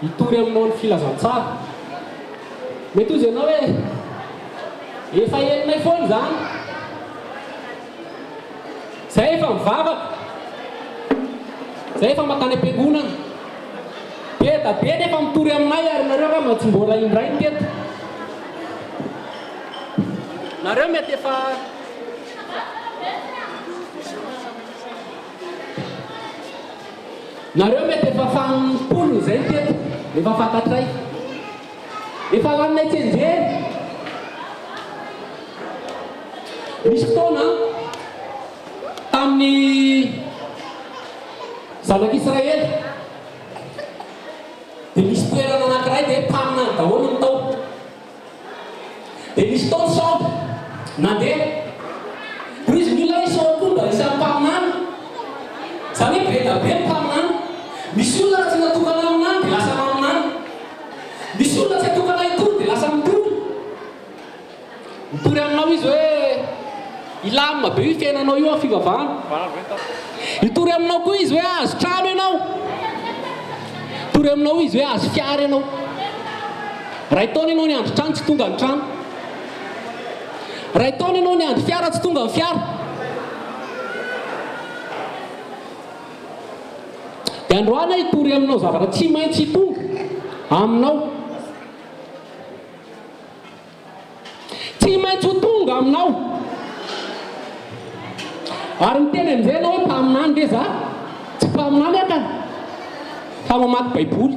hitory aminao ny filazantsara. Mety ozy ianao hoe efa eninay foana zany. Zay efa mivavaka. Zay efa makany am-piangonana. Be da be nefa mitory aminay ary nareo raha mba tsy mbola indray teto. Nareo mety efa fampolo zay teto. Efa fantatray. Efa laninay tsenjery. Misy fotoana tamin'ny zanak'Israely dia misy toerana anankiray dia mpamina ny daholo ny tao. Dia misy fotoana sambo nandeha. Toy izy mila hoe sao koa mba isan'ny mpaminany. Zany hoe be da be mpaminany. Misy olona raha tsy natokana aminany dia lasa aminany. Misy olona tsy atokana itory dia lasa mitory. Mitory aminao izy hoe ilamina be io fiainanao io fivavahana. Hitory aminao koa izy hoe azo trano ianao. Hitory aminao izy hoe azo fiara ianao. Raha itaona ianao ny andro trano tsy tonga ny trano. Raha itaona ianao ny andro fiara tsy tonga ny fiara. Dia androana hitory aminao zavatra tsy maintsy hitonga aminao. Tsy maintsy ho tonga aminao. Ary miteny amin'izay ianao hoe mpaminany ve za? Tsy mpaminany aka fa mamaky baiboly.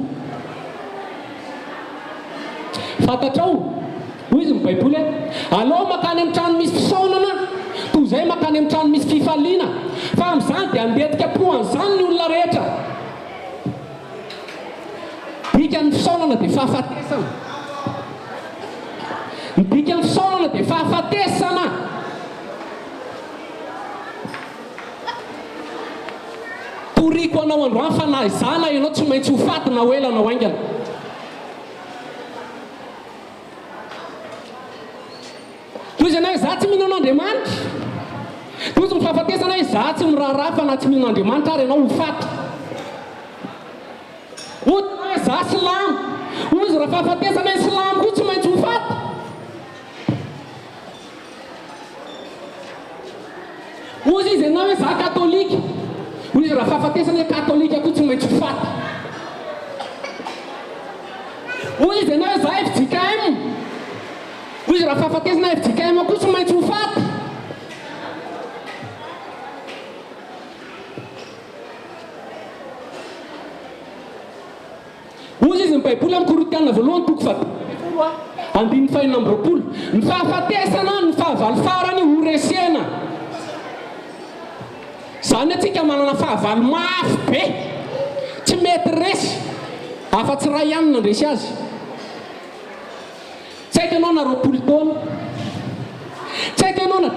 Fantatrao hoy izy ny baiboly hoe aleo makany amin'ny trano misy fisaonana toy izay makany amin'ny trano misy fifaliana, fa amin'izany dia handetika poan'izany ny olona rehetra. Dikan'ny fisaonana dia fahafatesana. Ny dikan'ny fisaonana dia fahafatesana. Toriko anao androany fa na izana ianao tsy maintsy ho faty na ho ela na ho aingana. Toy izy ianao hoe za tsy mihinan'Andriamanitra. Toy izy mifahafatesana hoe za tsy miraharaha fa na tsy mihinan'Andriamanitra ary ianao ho faty. Ohatra hoe za silamo. Hoy izy raha fahafatesana hoe silamo koa tsy maintsy ho faty. Hoy izy ianao hoe za katolika. Hoy izy raha fahafatesana hoe katolika koa tsy maintsy ho faty. Hoy izy ianao hoe za FJKM. Hoy izy raha fahafatesana FJKM koa tsy maintsy ho faty. Hoy izy ny baiboly amin'ny Korintiana voalohany toko 10:20. Ny fahafatesana ny fahavalo farany ho resena. Zany atsika manana fahavalo mafy be tsy mety resy afa-tsy raha ihany nandresy azy. Tsy haiko ianao na 20 taona, tsy haiko ianao na 5,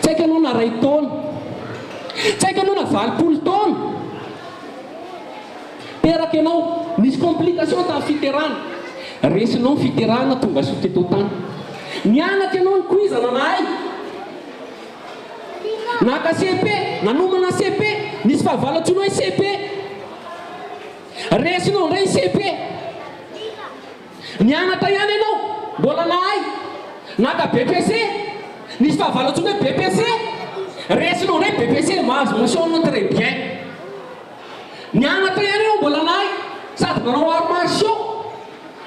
tsy haiko ianao na 2 taona, tsy haiko ianao na 20 taona. Teraka ianao misy complication tamin'ny fiterana, resinao ny fiterana tonga soa teto tany. Nianatra ianao ny quiz nanahy naka CP, nanomana CP, nisy fahavalatsonao hoe CP. Resinao indray CP. Nianatra ihany ianao, mbola nahay. Naka BPC, nisy fahavalatsonao hoe BPC. Resinao indray BPC, mahazo mention très bien. Nianatra ihany ianao, mbola nahay. Sady nanao arts martiaux.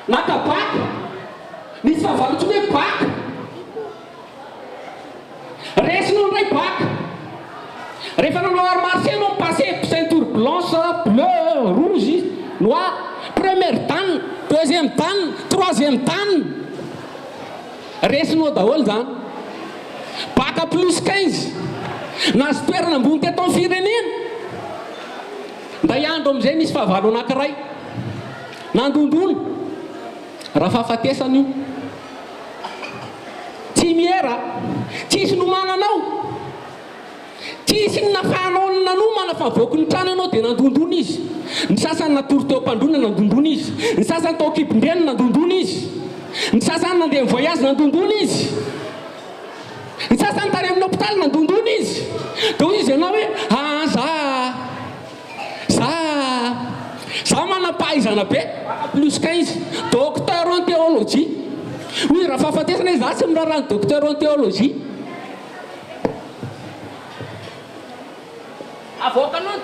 Naka bac, nisy fahavalatsonao hoe bac. Resinao indray bac. Rehefa nanao arts martiaux ianao passé ceinture blanche, bleu, rouge, noir, première dan, deuxième dan, troisième dan. Resinao daholo zany. Bac plus 15. Nazo toerana ambony teto amin'ny firenena. Nda iandro amin'izay nisy fahavalo anankiray. Nandondona. Raha fahafatesana io. Tsy miera, tsisy nomananao. Tsisy ny nafahanao ny nanomana fa voky ny trano ianao dia nandondona izy. Ny sasany natory teo am-pandona nandondona izy. Ny sasany tao kibondrena nandondona izy. Ny sasany nandeha ny voyage nandondona izy. Ny sasany tany amin'ny hôpitaly nandondona izy. Dia hoy izy ianao hoe za manapa fahaizana be plus 15 docteur en théologie hoy raha fahafatesana izy za tsy mirarahany docteur en théologie avoaka anao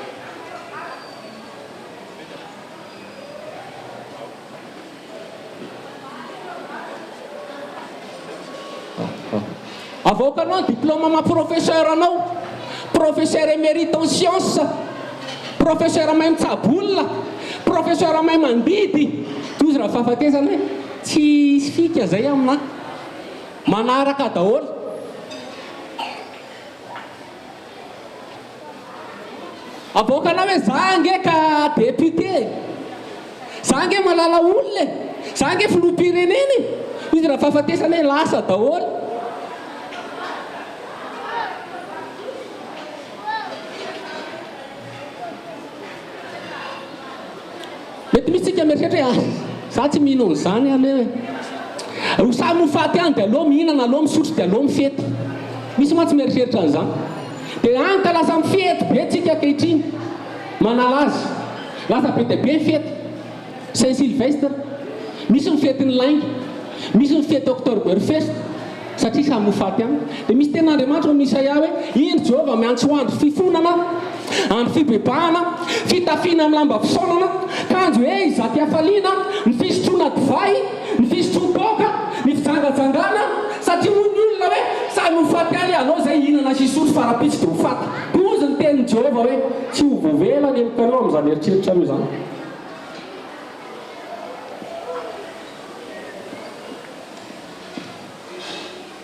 avoaka anao diplôme ma professeur anao professeur émérite en science professeur mahay mitsabolona professeur mahay mandidy toy izy raha fahafatesana hoe tsy fika zay amina manaraka daholo avoaka anao hoe za nge ka député za nge malala olona za nge filoham-pireneny izy raha fahafatesana hoe lasa daholo mety misy tsika mieritrehitra hoe za tsy mihinao n'izany ane hoe samy mifaty any dia aloha mihinana aloha misotro dia aloha mifety misy ma tsy mieritreritra an'izany dia any ka lasa mifety be tsika ankehitriny manala azy lasa be dia be mifety saint sylvestre misy mifety ny laingy misy mifety octobre berfest satria samy mifaty any dia misy ten'andriamanitra misy ia hoe iny Jehova miantso andro fifonana andro fibebahana fitafiana amin'ny lamba fisaonana kanjo hoe izaty hafaliana ny fisotroana divay ny fisotron-toaka ny fijangajangana satria moa ny olona hoe samy mifaty any anao zay hinana sisotro farapitsy dia hofaty tozy ny tenin'i Jehova hoe tsy ho vovelany amikanao amin'izany eritreritra io zany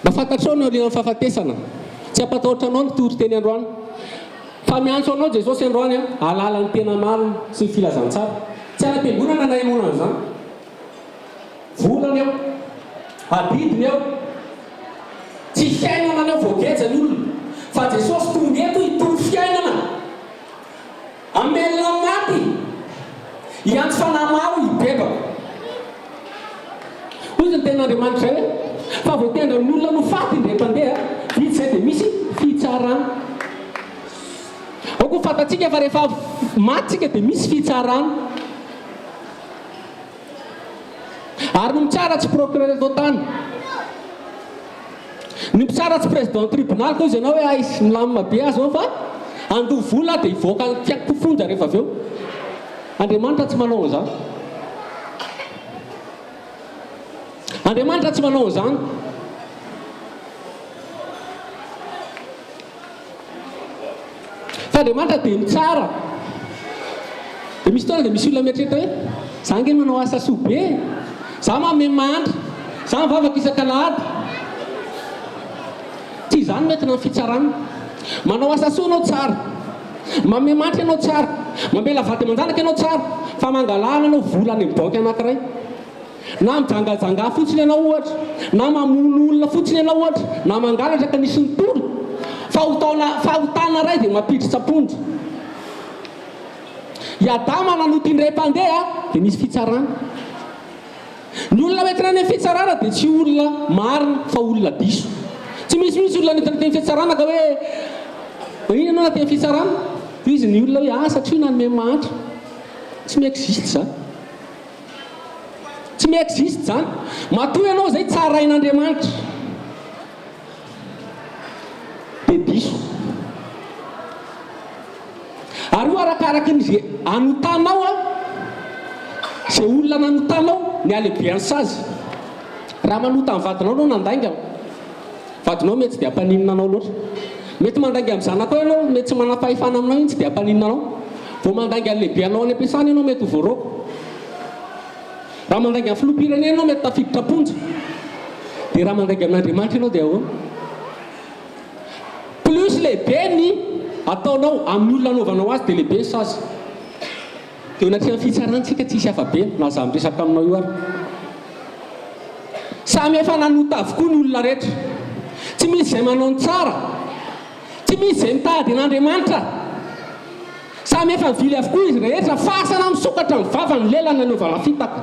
mba fantatrao ny aliana fahafatesana tsy ampatahotra anao ny tory-teny androany fa miantso anao Jesosy androany alala ny tena marina sy ny filazantsara tsy ana-piangonana na imonana zany volany eo adidiny eo tsy fiainana ny eo voagejany olona fa Jesosy tonga eto hitory fiainana amelona maty hiantso fanamaro hibebaka ozy ny ten'andriamanitra hoe fa voatendra ny olona no faty indrem-pandeha vitsy zay dia misy fitsarana ao koa fantatsika fa rehefa matytsika dia misy fitsarana ary no mitsara tsy procureur eto tany ny mitsara tsy président tribunal koa izy ianao hoe aisy milamina be azy ao fa andoha vola dia hivoaka fiakofonja rehefa avy eo andriamanitra tsy manao an'izany andriamanitra tsy manao an'izany fa andriamanitra dia mitsara dia misy taona dia misy olona mieritreritra hoe za nge manao asa soa be za manome mandry za mivavaka isan-kalahady tsy izany mety na ny fitsarana manao asa soa anao tsara manome mandry ianao tsara mamela vady aman-janaka ianao tsara fa mangalana anao vola any amin'ny banky anankiray na mijangajanga fotsiny ianao ohatra na mamono olona fotsiny ianao ohatra na mangalatra ka nisy ny tolo fahotana ray dia mampidry tsaponja iadama nanota indray-pandeha dia nisy fitsarana ny olona oentina ny fitsarana dia tsy olona marina fa olona diso tsy misy olona nentina teny fitsarana ka hoe ino anao na teny fitsarana izy ny olona hoe satria nanome mahatra tsy miexiste zany tsy miexiste zany matoy ianao zay tsarain'andriamanitra dia diso ary io arakaraka nyzay anotanao zay olona nanotanao ny alebiansa azy raha manota ny vadinao anao nandainga vadinao mety tsy dia hampaninina anao loatra mety mandainga amin'ny zanakao ianao mety tsy manam-pahefana aminao iny tsy dia hampaninina anao vao mandainga ny lehibe anao any am-piasana ianao mety ho voaroko raha mandainga amin'ny filoham-pirenena ianao mety tafiditra ponja dia raha mandainga amin'andriamanitra ianao dia ahoana plus lehibe ny ataonao amin'ny olona anaovanao azy dia lehibe ny sazy dia onatrehany fitsarantsika tsisy hafa-be na za miresaka aminao io ary samy efa nanota avokoa ny olona rehetra tsy misy izay manao ny tsara tsy misy izay mitady an'andriamanitra samy efa mivily avokoa izy rehetra fasana misokatra ny vava ny lelana anaovana fitaka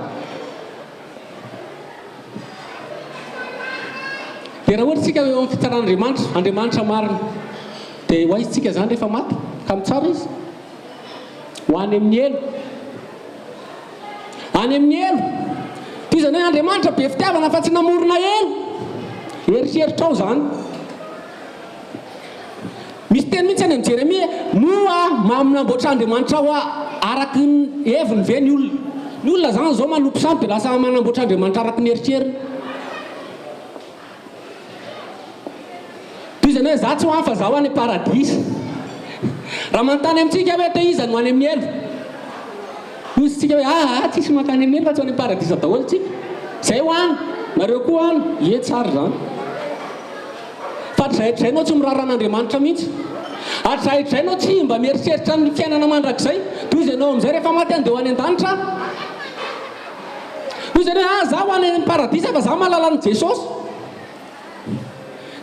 dia raha ohatra tsika eo amin'ny fitsaran'andriamanitra andriamanitra marina dia ho aizytsika zany rehefa maty ka mitsara izy ho any amin'ny elo any amin'ny elo ty zany hoe Andriamanitra be fitiavana fa tsy namorona elo eritreritrao zany misy teny mihitsy any amin'ny Jeremia moa maminamboatra Andriamanitra ao araky ny heviny ve ny olona zany zao manompo samy dia lasa manamboatra Andriamanitra araky ny eritreriny toy zany hoe za tsy ho any fa za ho any paradisa raha manontany amintsika hoe te iza no any amin'ny elo ozy tsika hoe tsisy makany amin'ny elo fa tsy ho any paradisa daholo tsika zay ho any nareo koa any tsara zany fa atrahitrainao tsy miraran'Andriamanitra mihitsy atrahitrainao tsy mba mieritreritra ny fiainana mandrakizay toy izy ianao amin'izay rehefa maty andeha ho any an-danitra toy izany hoe za ho any amin'ny paradisa fa za mahalala an'i Jesosy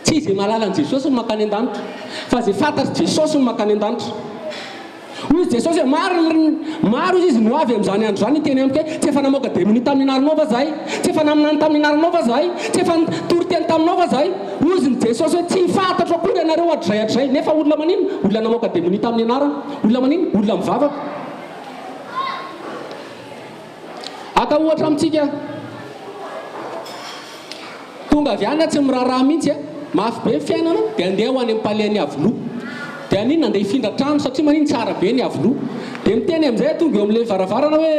tsy izay mahalala an'i Jesosy no makany an-danitra fa izay fantatry Jesosy no makany an-danitra hoy Jesosy hoe maro izy no avy amin'izany andro zany teny amiko hoe tsy efa namoaka demoni tamin'ny narinao va zahay tsy efa naminany tamin'ny narinao va zahay tsy efa tory-teny taminao va zahay ozy ny Jesosy hoe tsy fantatro akory ianareo atr'izay nefa olona manino olona namoaka demoni tamin'ny anarana olona manino olona mivavaka aka ohatra amintsika tonga avy any tsy miraraha mihitsy mafy be fiainana dia andeha ho any ampalehan'ny avoloha dia aniny andeha hifindra trano satria maniny tsara be ny avoloha dia miteny amin'izay tonga eo amin'ilay varavarana hoe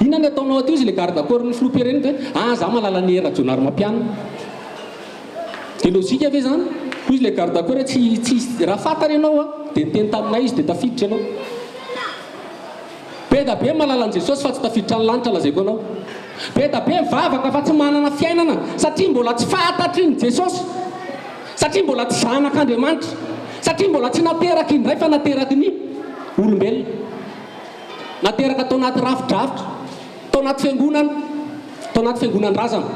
inona ny ataonao aty izy le garde corps ny filoha-pirenena hoe za mahalala ny era-jonary mampianina dia lôzika ve zany hoy izy le garde corps tsy raha fantany ianao dia niteny taminay izy dia tafiditra ianao be da be mahalala an'i Jesosy fa tsy tafiditra ny lanitra lazaiko anao be da be mivavaka fa tsy manana fiainana satria mbola tsy fantatry ny Jesosy satria mbola tsy zanak'Andriamanitra satria mbola tsy nateraky indray fa nateraky ny olombelona nateraka tao anaty rafidrafitra tao anaty fiangonan-drazana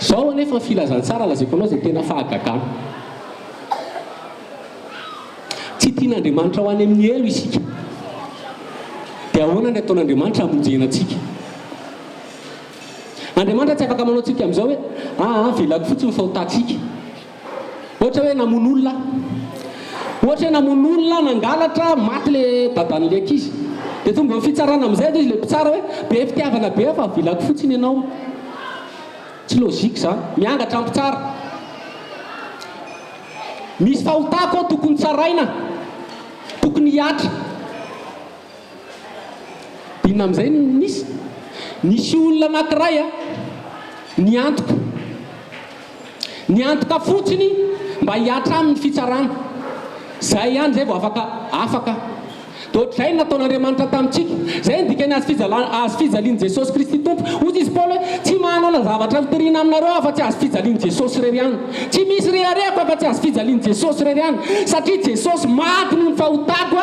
zao anefa filazantsara lazaiko anao zay tena fahagagana tsy tian'Andriamanitra ho any amin'ny elo isika dia ahoana ny ataon'Andriamanitra hamonjena antsika Andriamanitra tsy afaka manao antsika amin'izao hoe velako fotsiny fahotantsika ohatra hoe namono olona ohatra hoe namono olona nangalatra maty le dadan'le ankizy dia tonga amin'ny fitsarana amin'izay izy le mpitsara hoe be fitiavana be fa velako fotsiny ianao tsy lôzika zany miangatra ampitsara misy fahotako ao tokony tsaraina tokony hiatra inona amin'izay nisy olona anankiray niantoka fotsiny mba hiatra amin'ny fitsarana zay ihany zay vao afaka dia ohatr'izay nataon'Andriamanitra tamintsika zay ndikany azo fijalian'i Jesosy Kristy tompo ozy izy Paoly hoe tsy manao na zavatra fitoriana aminareo afa tsy azo fijalian'i Jesosy rery ihany tsy misy rehareko afa tsy azo fijalian'i Jesosy rery ihany satria Jesosy maty no ny fahotako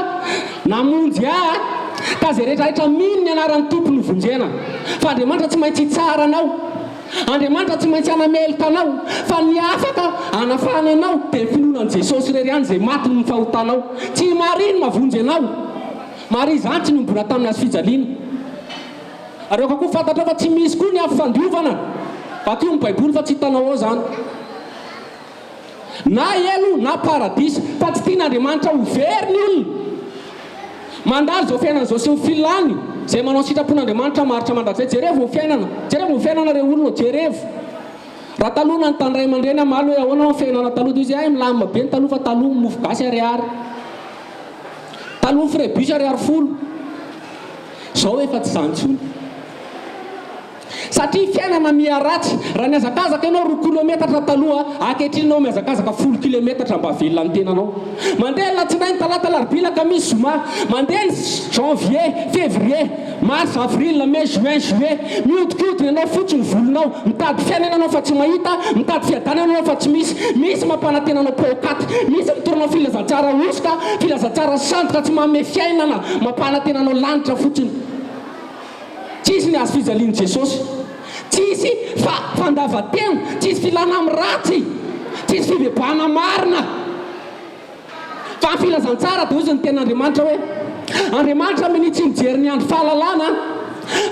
namonjy ka zay rehetrarehetra mino ny anaran'ny tompo no vonjena fa Andriamanitra tsy maintsy hitsara anao Andriamanitra tsy maintsy hanamelika anao fa ny afaka hanafana anao dia finoanan'i Jesosy rery ihany zay maty no ny fahotanao tsy mariny mavonjy anao mari zany tsy nombona tamin'ny azo fijaliana areoka koa fantatra fa tsy misy koa ny afifandiovana vakio ny baiboly fa tsy hitanao ao zany na elo na paradisa fa tsy tian'Andriamanitra ho very ny olona mandalo zao fiainana zao sy ny filany zay manao sitrapon'Andriamanitra maritra mandrakizay jerevo fiainana reo olona jerevo raha taloha ny tandray aman-dreny amaly hoe ahoana fiainana taloha dia izy milamina be ny taloha fa taloha mofo gasy ariary taloha ny frébus ariary folo zao efa tsy zany tsony satria fiainana miaratsy raha niazakazaka ianao 2 kilometatra taloha ankehitrinao miazakazaka 10 kilometatra mba velona ny tenanao mandeha latsinainy talata larobila kamisy zoma mandeha ny janvier février mars avril mai juin juillet mihodikodigny ianao fotsiny volonao mitady fiainana anao fa tsy mahita mitady fiadana anao fa tsy misy mampanantenanao pokaty misy mitoranao filazantsara osika filazantsara sandoka tsy manome fiainana mampanantenanao lanitra fotsiny tsisy ny azo fijalian'i Jesosy tsisy fandavatena tsisy filana amin'ny ratsy tsisy fibebahana marina fa ny filazantsara dia ozy ny ten'Andriamanitra hoe Andriamanitra minitsy mijery ny andro fahalalana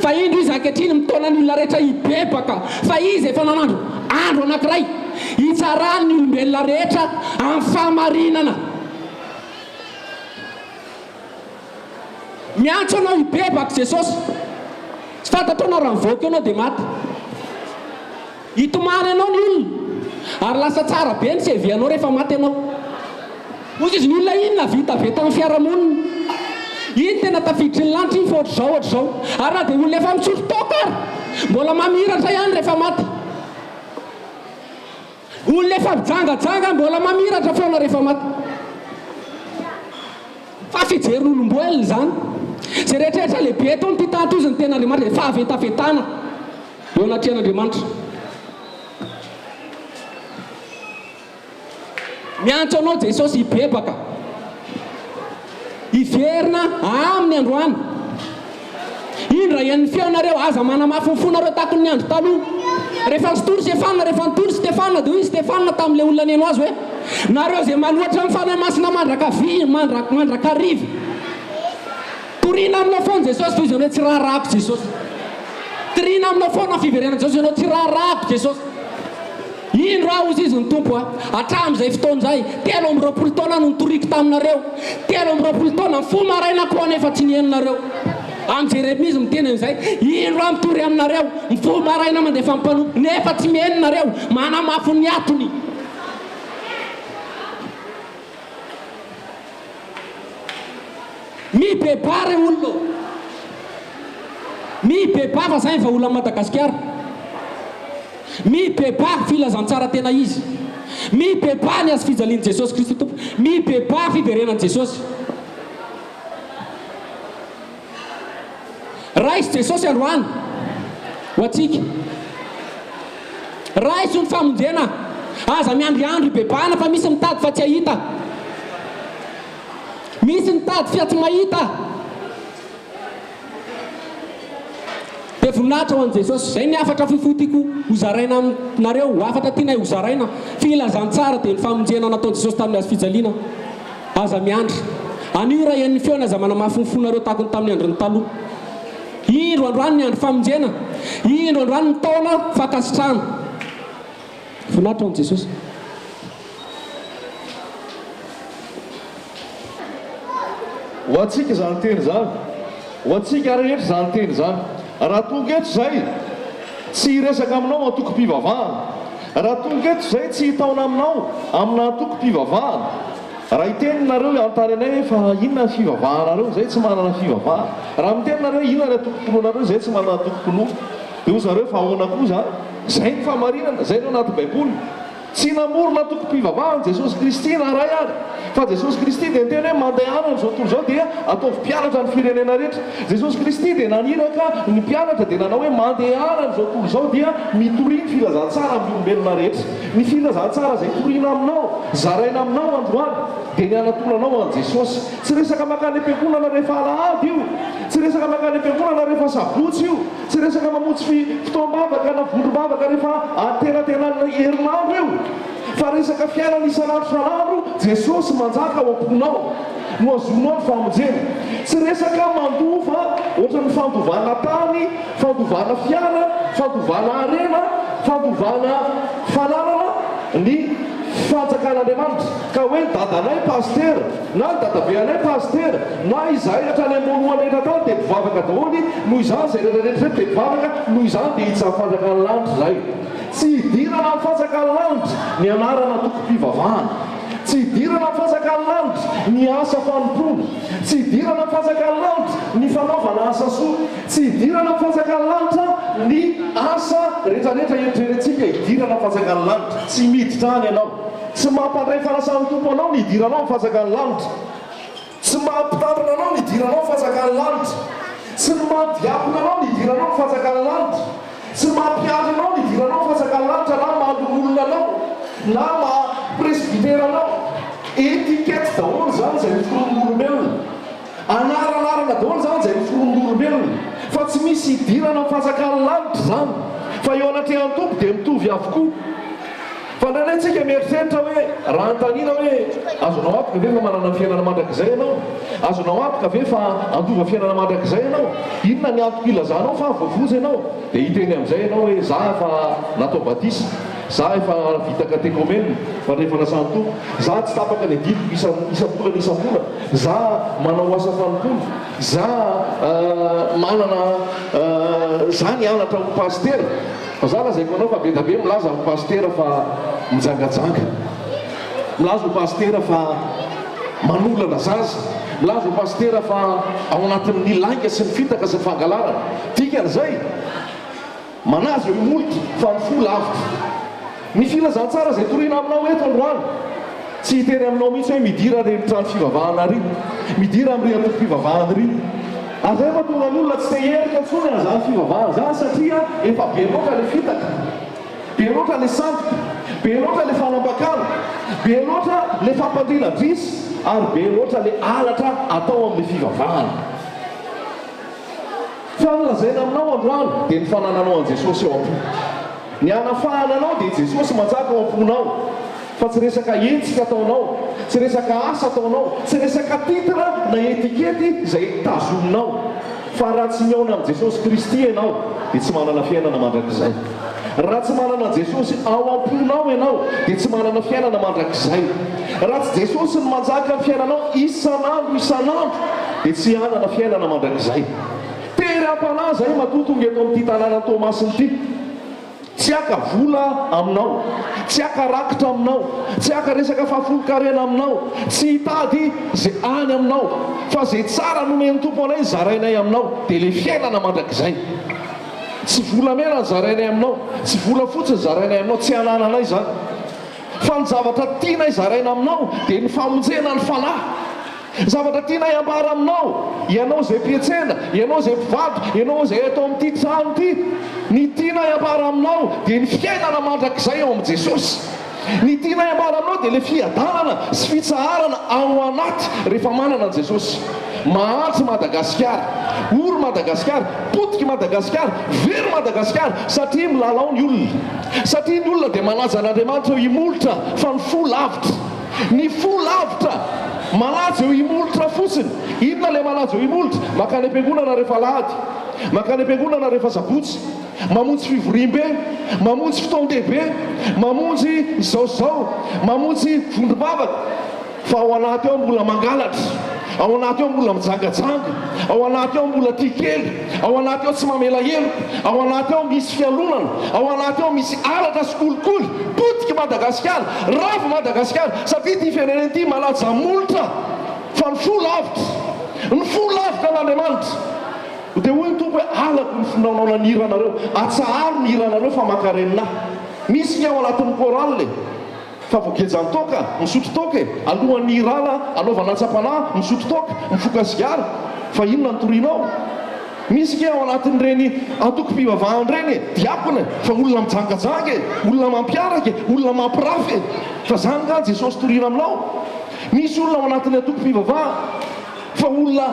fa indro izy ankehitriny mitaonany olona rehetra hibebaka fa izy efa nanandro andro anankiray hitsarany ny olombelona rehetra amin'ny fahamarinana miantso anao hibebaka jesosy tsy fantatro anao raha mivoaka anao dia maty hitomany anao ny olona ary lasa tsara be ny CV anao rehefa maty anao ozy izy ny olona inona vita avy tamin'ny fiarahamonina iny tena tafiditry ny lanitra iny fa ohatr'izao ary na dia olona efa misotro toka ary mbola mamiratra ihany rehefa maty olona efa mijangajanga mbola mamiratra foana rehefa maty fa fijeryolom-boelona zany zay rehetrarehetra lehibe eto ny titantozy ny ten'Andriamanitra fa avetafetana eo anatrehan'Andriamanitra miantso anao Jesosy hibebaka hiverina amin'ny androany indra ian'ny feonareo aza manamafonfonareo tahaka ny andro taloha rehefa nitory Stefana rehefa nitory Stefana dia hoy Stefana tamin'ilay olona neno azy hoe nareo zay manohatra amin'ny fanahy masina mandraka arivo toriana aminao foana Jesosy fa izy hoe tsy raharahako Jesosy toriana aminao foana fiverenana Jesosy ianao tsy raharahako Jesosy ino raha ozy izy ny tompo hatramin'izay fotoan'izay 3 taona no nitoriako taminareo 3 taona fo maraina koa nefa tsy niheninareo amin'ny Jeremia izy miteny an'izay ino raha mitory aminareo mifo maraina mandefa mimpanompo nefa tsy miheninareo manamafo ny atony mibeba re olona mibeba fa zay fa olona Madagasikara mibeba filazantsara tena izy mibeba ny azy fijalian'i Jesosy Kristy tompo mibeba fiverenan'i Jesosy raisy Jesosy androany ho atsika raisy ny famonjena aza miandriandro hibebana fa misy mitady fa tsy ahita misy mitady fa tsy mahita dia voninahitra ho an'i Jesosy zay ny afatra fifotiko hozaraina aminareo afatra tianay hozaraina filazantsara dia ny famonjena nataon'i Jesosy tamin'ny azy fijaliana aza miandry anio raha ian'ny feona aza manamafonfonareo tahaka ny tamin'ny androny taloha indro androany ny andro famonjena indro androany ny taona fakasitrahana voninahitra ho an'i Jesosy ho atsika zany teny zany ho atsika rehetra zany teny zany raha tonga eto zay tsy resaka aminao antoko-pivavahana raha tonga eto zay tsy hitaona aminao amina antoko-pivavahana raha hiteninareo antany anay fa inona ny fivavahanareo zay tsy manana fivavahana raha miteninareo inona ny atoko-pinoanareo zay tsy manana atoko-pinoa dia ho zareo fa ahoana koza zay ny famarinana zay no anaty baiboly tsy namorona atoko-pivavahana Jesosy Kristy na ray ary fa Jesosy Kristy dia niteny hoe mandehana n'izao tontolo izao dia ataovy mpianatra ny firenena rehetra Jesosy Kristy dia naniraka ny mpianatra dia nanao hoe mandehana n'izao tontolo izao dia mitoriany filazantsara amin'ny olombelona rehetra ny filazantsara zay toriana aminao zaraina aminao androany dia ny anatonanao an Jesosy tsy resaka makany am-piangonana rehefa alahady io tsy resaka makany am-piangonana rehefa sabotsy io tsy resaka mamotsy fotoam-bavaka na vondrom-bavaka rehefa atenatena herinandro io fa resaka fiainana isanandro sanandro Jesosy manjaka ao am-ponao no azonao ny famonjena tsy resaka mandova ohatra ny fandovana tany fandovana fiara fandovana arena fandovana fananana ny fanjakan'Andriamanitra ka hoe dadanay paster na ny dadabeanay paster na izahay hatrany am-molohany rehetra tany dia mpivavaka daholy noho izany zay rehetrarehetra dia mpivavaka noho izany dia hitsany fanjakan'ny lanitra zay tsy hidirana amin'ny fanjakan'ny lanitra ny anarana toko-pivavahana tsy hidirana amin'ny fanjakan'ny lanitra ny asa fanompoana tsy hidirana amin'ny fanjakan'ny lanitra ny fanaovana asa soa tsy hidirana amin'ny fanjakan'ny lanitra ny asa rehetrarehetra eritreretintsika hidirana amin'ny fanjakan'ny lanitra tsy miditra any ianao tsy mampandray fanasan'ny tompo anao ny hidiranao amin'ny fanjakan'ny lanitra tsy mampitandrina anao ny hidiranao amin'ny fanjakan'ny lanitra tsy mampiakona anao ny hidiranao amin'ny fanjakan'ny lanitra tsy mampiandry anao ny hidiranao amin'ny fanjakan'ny lanitra na malomolona anao na mapresbiteranao etikety daholo zany zay miforonin'olombelona anaranarana daholo zany zay miforonin'olombelona fa tsy misy hidirana amin'ny fanjakan'ny lanitra zany fa eo anatrehan'ny tompo dia mitovy avokoa fa ndraintsika mieritreritra hoe raha antaniana hoe azonao apika ve fa manana fiainana mandrakizay ianao azonao apika ve fa andova fiainana mandrakizay ianao inona ny antoko ilazanao fa voavoza ianao dia hiteny amin'izay ianao hoe za fa natao batisa za efa vita katekomena fa rehefa nasantompo za tsy tapaka ny diko isambolana isambolana za manao asa fanompolo za manana za ny anatra ho pastera fa za lazaiko anao fa be da be milaza ho pastera fa mijangajanga, milaza ho pastera fa manolana zaza, milaza ho pastera fa ao anatin'ny lainga sy ny fitaka sy ny fangalarana. Dikan'izay manazy eo imolitra fa mifola avitra. Ny filazantsara izay torina aminao eto androany tsy hitery aminao mihitsy hoe midira reny trano fivavahana ry, midira amin'ireny tokom-pivavahana ry. Azay mahatonga ny olona tsy te herika intsony an'izany fivavahana zany satria efa be loatra ilay fitaka, be loatra ilay sandoka, be loatra ilay fanambakana, be loatra ilay fampandriana-drisy ary be loatra ilay alatra atao amin'ny fivavahana. Fa nolazaina aminao androany dia ny fanananao an' Jesosy eo am-po. Ny anafahananao dia Jesosy manjaka ao am-ponao, fa tsy resaka hetsika ataonao, tsy resaka asa ataonao, tsy resaka titra na etikety izay tazominao. Fa raha tsy miaona amin'ny Jesosy Kristy ianao dia tsy manana fiainana mandrakizay. Raha tsy manana Jesosy ao am-ponao ianao dia tsy manana fiainana mandrakizay. Raha tsy Jesosy ny manjaka ny fiainanao isanandro dia tsy hanana fiainana mandrakizay. Tery am-panahy zay matotonga eto amin'ity tanàna Tomasiny ity. Tsy aka vola aminao, tsy aka rakitra aminao, tsy aka resaka fahafolon-karena aminao, tsy hitady zay any aminao, fa zay tsara nomeny tompo anay zarainay aminao dia le fiainana mandrakizay. Tsy volamena ny zarainay aminao, tsy vola fotsy ny zarainay aminao, tsy hanananay zany, fa ny zavatra tianay zaraina aminao dia ny famonjena ny fanahy. Zavatra tianay ambara aminao, ianao zay mpietsena, ianao zay mpivady, ianao zay atao amin'ity trano ity, ny tianay ambara aminao dia ny fiainana mandrakizay ao amin'i Jesosy. Ny tianay ambara aminao dia le fiadanana sy fitsaharana ao anaty rehefa manana an' Jesosy. Mahantsy Madagasikara, ory Madagasikara, potiky Madagasikara, very Madagasikara satria milalao ny olona. Satria ny olona dia manaja an'Andriamanitra ho imolotra fa ny fo lavitra. Ny fo lavitra malaza eo imolotra fotsiny. Inona ilay malaza eo imolotra? Makany am-piangonana rehefa alahady, makany am-piangonana rehefa sabotsy, mamonjy fivorim-be, mamonjy fotoan-dehibe, mamonjy zaozao, mamonjy vondrom-bavaka. Fa ao anaty ao mbola mangalatra, ao anaty ao mbola mijangajanga, ao anaty ao mbola tia kely, ao anaty ao tsy mamela helo, ao anaty ao misy fialonana, ao anaty ao misy alatra sy kolikoly. Potika Madagasikara, ravo Madagasikara satria ity firenena ity malaza molotra fa ny fo lavitra, ny fo lavitra n'Andriamanitra. Dia hoy ny tompo hoe alako ny finaonao ny hiranareo, atsaharo ny hiranareo fa makareninahy. Misy ny ao anatin'ny koraly fa voagejan'ny toka misotro toka alohan'ny hirana anaovana atsapanahy misotro toka mifoka sigara, fa inona ny torinao? Misy ke ao anatin'ireny antoko-pivavahana ireny diakona fa olona mijangajanga, olona mampiaraka, olona mampirafy, fa zany nga Jesosy torina aminao. Misy olona ao anatin'ny antoko-pivavahana fa olona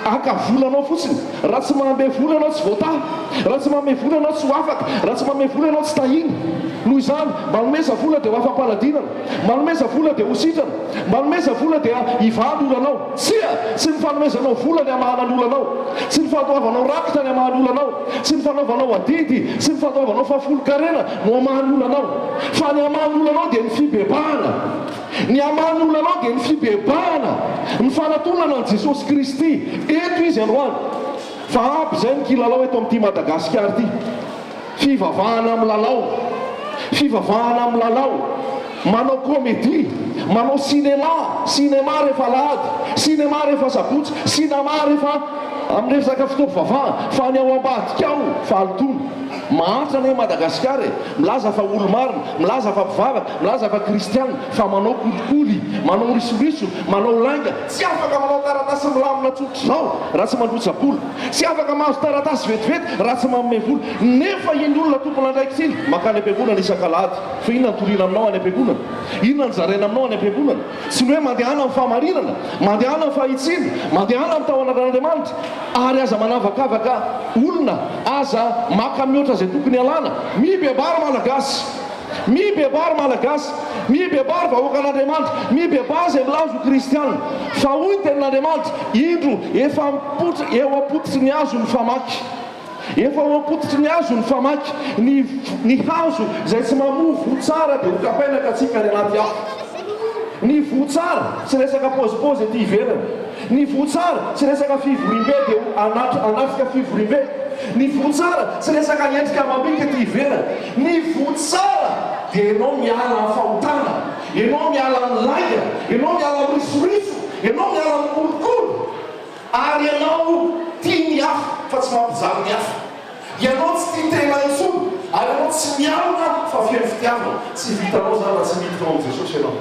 aka volanao fotsiny. Raha tsy manome vola ianao tsy voataha, raha tsy manome vola ianao tsy ho afaka, raha tsy manome vola ianao tsy tahiny. Noho izany manomeza vola dia ho afam-paladinana, manomeza vola dia ho sitrana, manomeza vola dia hivady olanao. Tsy ny fanomezanao vola ny amahana ny olanao, tsy ny fanaovanao rakitra ny amahana olanao, tsy ny fanaovanao adidy, tsy ny fanaovanao fahafolon-karena no amahana olanao, fa ny amahana olanao dia ny fibebahana. Ny amahana olanao dia ny fibebahana, ny fanatonana an' Jesosy Kristy. Eto izy androany fa ampy izay ny kilalao eto amin'ity Madagasikara ity. Fivavahana amin'ny lalao, fivavahana amin'ny lalao, manao comédie, manao cinéma rehefa alahady, cinéma rehefa sabotsy, cinéma rehefa amin'ny resaka fitaovavahana, fa ny ao ambadika ao fahalitoana. Mahantra ny Madagasikara milaza fa olo marina, milaza fa mpivavaka, milaza fa kristianina, fa manao kolikoly, manao risoriso, manao langa. Tsy afaka manao taratasy milamina tsotra zao raha tsy mandrosa-bola, tsy afaka mahazo taratasy vetivety raha tsy manome vola. Nefa iny olona tompona andraikitsiny makany am-piangonana isan-kalahady. Fa inona ny toriana aminao any am-piangonana? Inona ny zaraina aminao any am-piangonana? Tsy ny hoe mandehana amin'ny fahamarinana, mandehana amin'ny fahitsiana, mandehana amin'ny tahoan'Andriamanitra, ary aza manavakavaka olona, aza maka mihoatra zay tokony alana. Mibebary malagasy, mibebary malagasy, mibebary vahoaka an'Andriamanitra, mibebary zay milazo kristianina. Fa hoy ny tenin'Andriamanitra, indro efa mipotra eo am-pototry ny azo ny famaky. efa mampototry ny hazo ny famaky ny hazo izay tsy mamovo tsara dia hokapainaka atsika ny anaty afo. Ny voatsara tsy resaka pôzipôzy aty ivelany. Ny voatsara tsy resaka fivorim-be dia anatrika fivorim-be. Ny voatsara tsy resaka endrika amam-bika aty ivelany. Ny voatsara dia ianao miala amin'ny fahotana, ianao miala amin'ny laika, ianao miala amin'ny risoriso, ianao miala amin'ny kolokolo, ary ianao tia ny hafa fa tsy mampijaly ny hafa. Ianao tsy tia tena intsony ary ianao tsy mialina fa feno fitiavana. Tsy vitanao zany raha tsy miditra ao amin'i Jesosy ianao.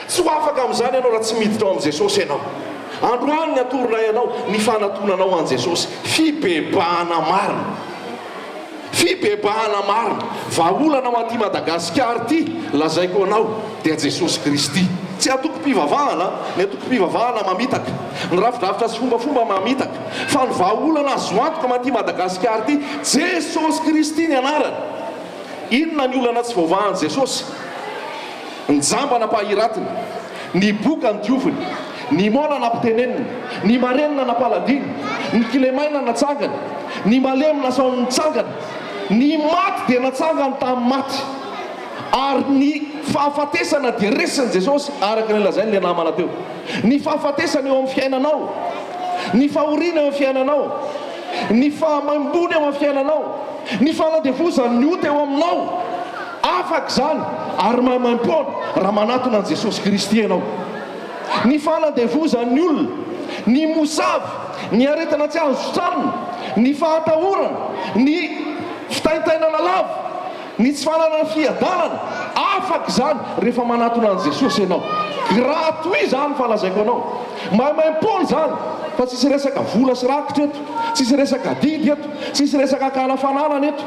Tsy ho afaka amin'izany ianao raha tsy miditra ao amin'i Jesosy ianao. Androany ny atorona ianao ny fanatonanao an' Jesosy. Fibebahana marina, fibebahana marina. Vahaolana ho aty Madagasikara ity lazaiko anao dia Jesosy Kristy. Tsy atoko-pivavahana, ny atoko-pivavahana mamitaka, ny rafidrafitra sy fombafomba mamitaka, fa ny vahaolana azo antoka maty Madagasikara ity Jesosy Kristy ny anarany. Inona ny olana tsy voavahan'i Jesosy? Ny jamba nampahiratiny, ny boka ny dioviny, ny mona nampiteneniny, ny marenina nampaladiny, ny kilemaina natsangany, ny malemy nasaony nitsangana, ny maty dia natsangany tamin'ny maty, ary ny fahafatesana dia resiny Jesosy araka ny lazainy le namana teo. Ny fahafatesana eo amin'ny fiainanao, ny fahoriana eo amin'ny fiainanao, ny fahamaimbony eo amin'ny fiainanao, ny fanadevozany ny ota eo aminao. Afaka zany ary mahamaim-poana raha manatona an' Jesosy Kristy ianao. Ny fanadevozan'ny olona, ny mosavy, ny aretina tsy azo tranona, ny fahatahorana, ny fitaitainana lava, ny tsy fananana fiadanana, afaka zany rehefa manatona an' Jesosy ianao. Gratuit zany falazaiko anao. Mahamaim-poana zany fa tsisy resaka vola sy rakitra eto, tsisy resaka didy eto, tsisy resaka kanafananana eto,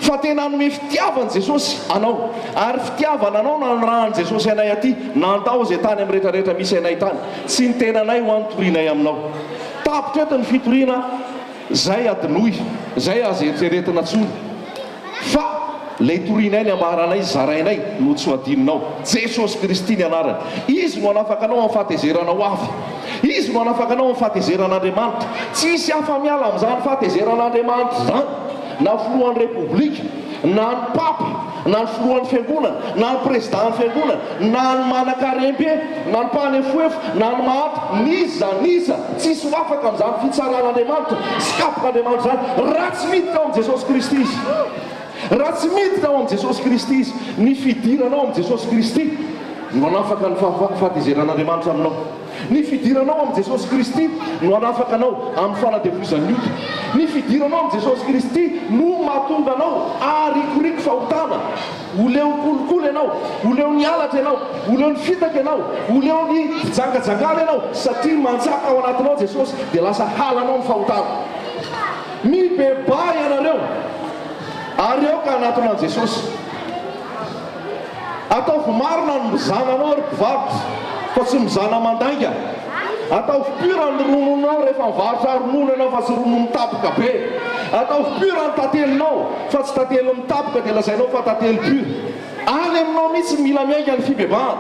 fa tena hanome fitiavana Jesosy anao. Ary fitiavana anao nanarahan' Jesosy anay aty, nandao izay tany amin'ny rehetrarehetra misy anay tany. Tsy ny tenanay ho anotorianay aminao. Tapitra eto ny fitoriana zay adinoy, zay azeritseretina tsony, fa lay torianay ny ambaranay zarainay no tsy ho adininao. Jesosy Kristy ny anarany. Izy no hanafaka anao amin'ny fahatezerana ho avy, izy no hanafaka anao amin'ny fahatezeran'Andriamanitra. Tsisy hafa miala amin'izany fahatezeran'Andriamanitra zany, na filohan'ny repoblika, na ny papa, na ny filohan'ny fiangonana, na ny présidenty fiangonana, na ny manan-karembe, na ny mpanefoefo, na ny mahata, niza tsisy ho afaka amin'izany fitsaran'Andriamanitra sy kapok'Andriamanitra zany raha tsy miditra ao amin'i Jesosy Kristy izy. Raha tsy miditra ao amin'i Jesosy Kristy izy. Ny fidiranao amin'i Jesosy Kristy no hanafaka ny fahatezeran'Andriamanitra aminao. Ny fidiranao amin'i Jesosy Kristy no hanafaka anao amin'ny fanadevozan'ny ota. Ny fidiranao amin'i Jesosy Kristy no mahatonga anao arikoriko fahotana. Ho leo kolokolo ianao, ho leo ny halatra ianao, ho leo ny fitaka ianao, ho leo ny fijangajangana ianao, satria mantsaka ao anatinao Jesosy dia lasa halanao ny fahotana. Mibebay ianareo ary eo ka anatonan'i Jesosy. Ataovy marina ny mizananao ary mpivarotra fa tsy mizana mandanga. Ataovy pura ny rononao rehefa mivarotra ronono ianao fa tsy ronono mitapoka be. Ataovy pura ny tatelonao fa tsy tatelo mitapoka dia lazainao fa tatelo pura. Any aminao mihitsy mila miainga ny fibebahana,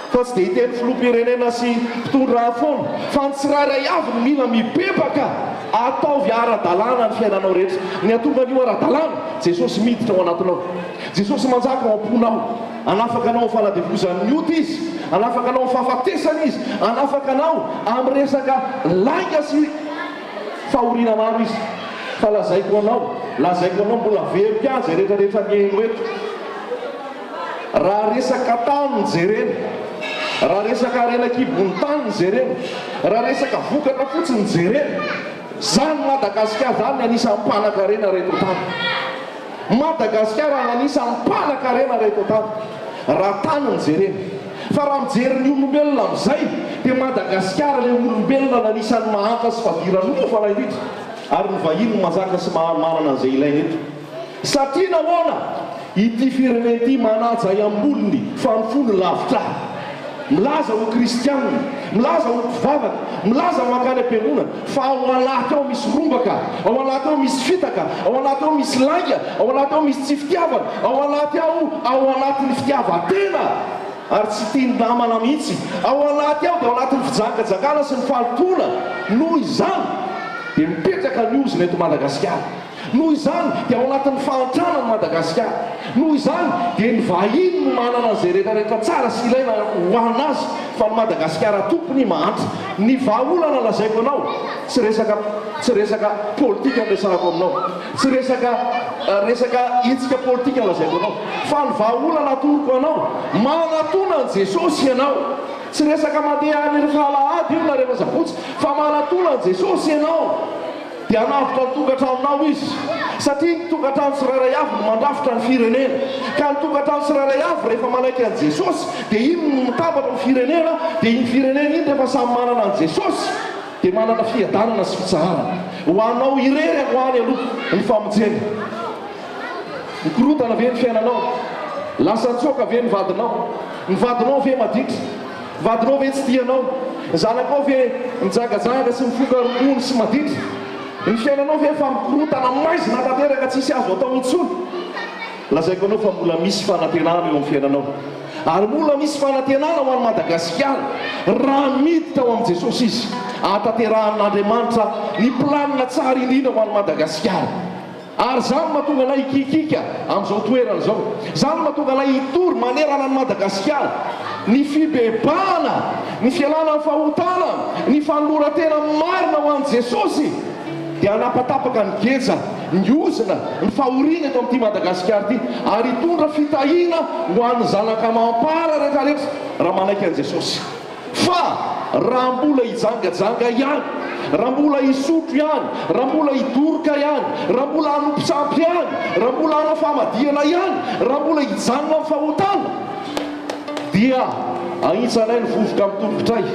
fa tsy dia hiteny filoham-pirenena sy mpitondra foana, fa ny tsiraray avy ny mila mibebaka. Ataovy ara-dalàna ny fiainanao rehetra. Ny atonga an'io ara-dalàna, Jesosy miditra ao anatinao. Jesosy manjaka ao am-ponao. Hanafaka anao amin'ny fanadevozan'ny ota izy, hanafaka anao amin'ny fahafatesana izy, hanafaka anao amin'ny resaka laika sy fahoriana maro izy. Fa lazaiko anao mbola verika zay rehetrarehetra miaino eto. Raha resaka tany ny jerena, raha resaka relakibon'ny tany ny jerena, raha resaka vokatra fotsiny ny jerena, zany Madagasikara zany ny anisan'ny mpanan-karena reto tany. Madagasikara ny anisan'ny mpanan-karena reto tany raha tany ny jerena. Fa raha mijery ny olombelona amin'izay dia Madagasikara ilay olombelona ny anisan'ny mahanta sy fadiran-nofana indrindra. Ary ny vahiny mazaka sy manana an'izay ilaina eto. Satria nahoana ity firenena ity manaja iamboniny fa ny fony lavitra. Milaza ho kristianina, milaza ho mpivavaka, milaza mankany am-piangonana, fa ao anaty ao misy rombaka, ao anaty ao misy fitaka, ao anaty ao misy lainga, ao anaty ao misy tsy fitiavana, ao anatin'ny fitiavan-tena ary tsy tiany namana mihitsy, ao anaty ao dia ao anatin'ny fijangajangana sy ny fahalotona. Noho izany dia mipetraka teraka ny ozina eto Madagasikara. Noho izany dia ao anatin'ny fahantrana ny Madagasikara. Noho izany dia ny vahiny no manana an'izay rehetrarehetra tsara sy ilaina ho anazy, fa ny Madagasikara tompony mahantra. Ny vahaolana lazaiko anao, tsy resaka politika ny resarako aminao, tsy resaka hetsika politika ny lazaiko anao, fa ny vahaolana atoroko anao, manatona an' Jesosy ianao. Tsy resaka mandeha any fahalahady io na rehefa zapotsy, fa manatona an' Jesosy ianao. Dia hanafitra ny tokantranonao izy, satria ny tokantrano tsirairay avy no mandrafitra ny firenena, ka ny tokantrano tsirairay avy rehefa manaiky an' Jesosy dia iny no mitambatra ny firenena, dia iny firenena iny rehefa samy manana an' Jesosy dia manana fiadanana sy fitsaharana. Ho anao irery ahoany aloha ny famonjena. Mikorotana ve ny fiainanao? Lasan-tsoka ve ny vadinao? Ny vadinao ve maditra? Vadinao ve tsy tianao? Zanakao ve mijagajaga sy mifoka ronono sy maditra? Ny fiainanao ve fa mikorotana maizina tanteraka tsisy azo atao intsony? Lazaiko anao fa mbola misy fanantenana eo amin'ny fiainanao, ary mbola misy fanantenana ho an'ny Madagasikara raha miditra ao amin'i Jesosy izy. Ahatanterahan'Andriamanitra ny planina tsara indrindra ho an'ny Madagasikara. Ary zany mahatonga anay ikikika amin'izao toerana izao. Zany mahatonga anay hitory manerana ny Madagasikara. Ny fibebahana, ny fialana ny fahotana, ny fanoloran-tena marina ho an'i Jesosy dia hanapatapaka ny geja, ny ozina, ny fahoriana eto amin'ity Madagasikara ity, ary hitondra fitahiana ho an'ny zanaka mampara rehetrarehetra raha manaiky an'i Jesosy. Fa raha mbola hijangajanga ihany, raha mbola hisotro ihany, raha mbola hidoroka ihany, raha mbola hanompisampy ihany, raha mbola hanao famadihana ihany, raha mbola hijanona amin'ny fahotana, dia ahitsanay ny vovoka amin'ny tongotray,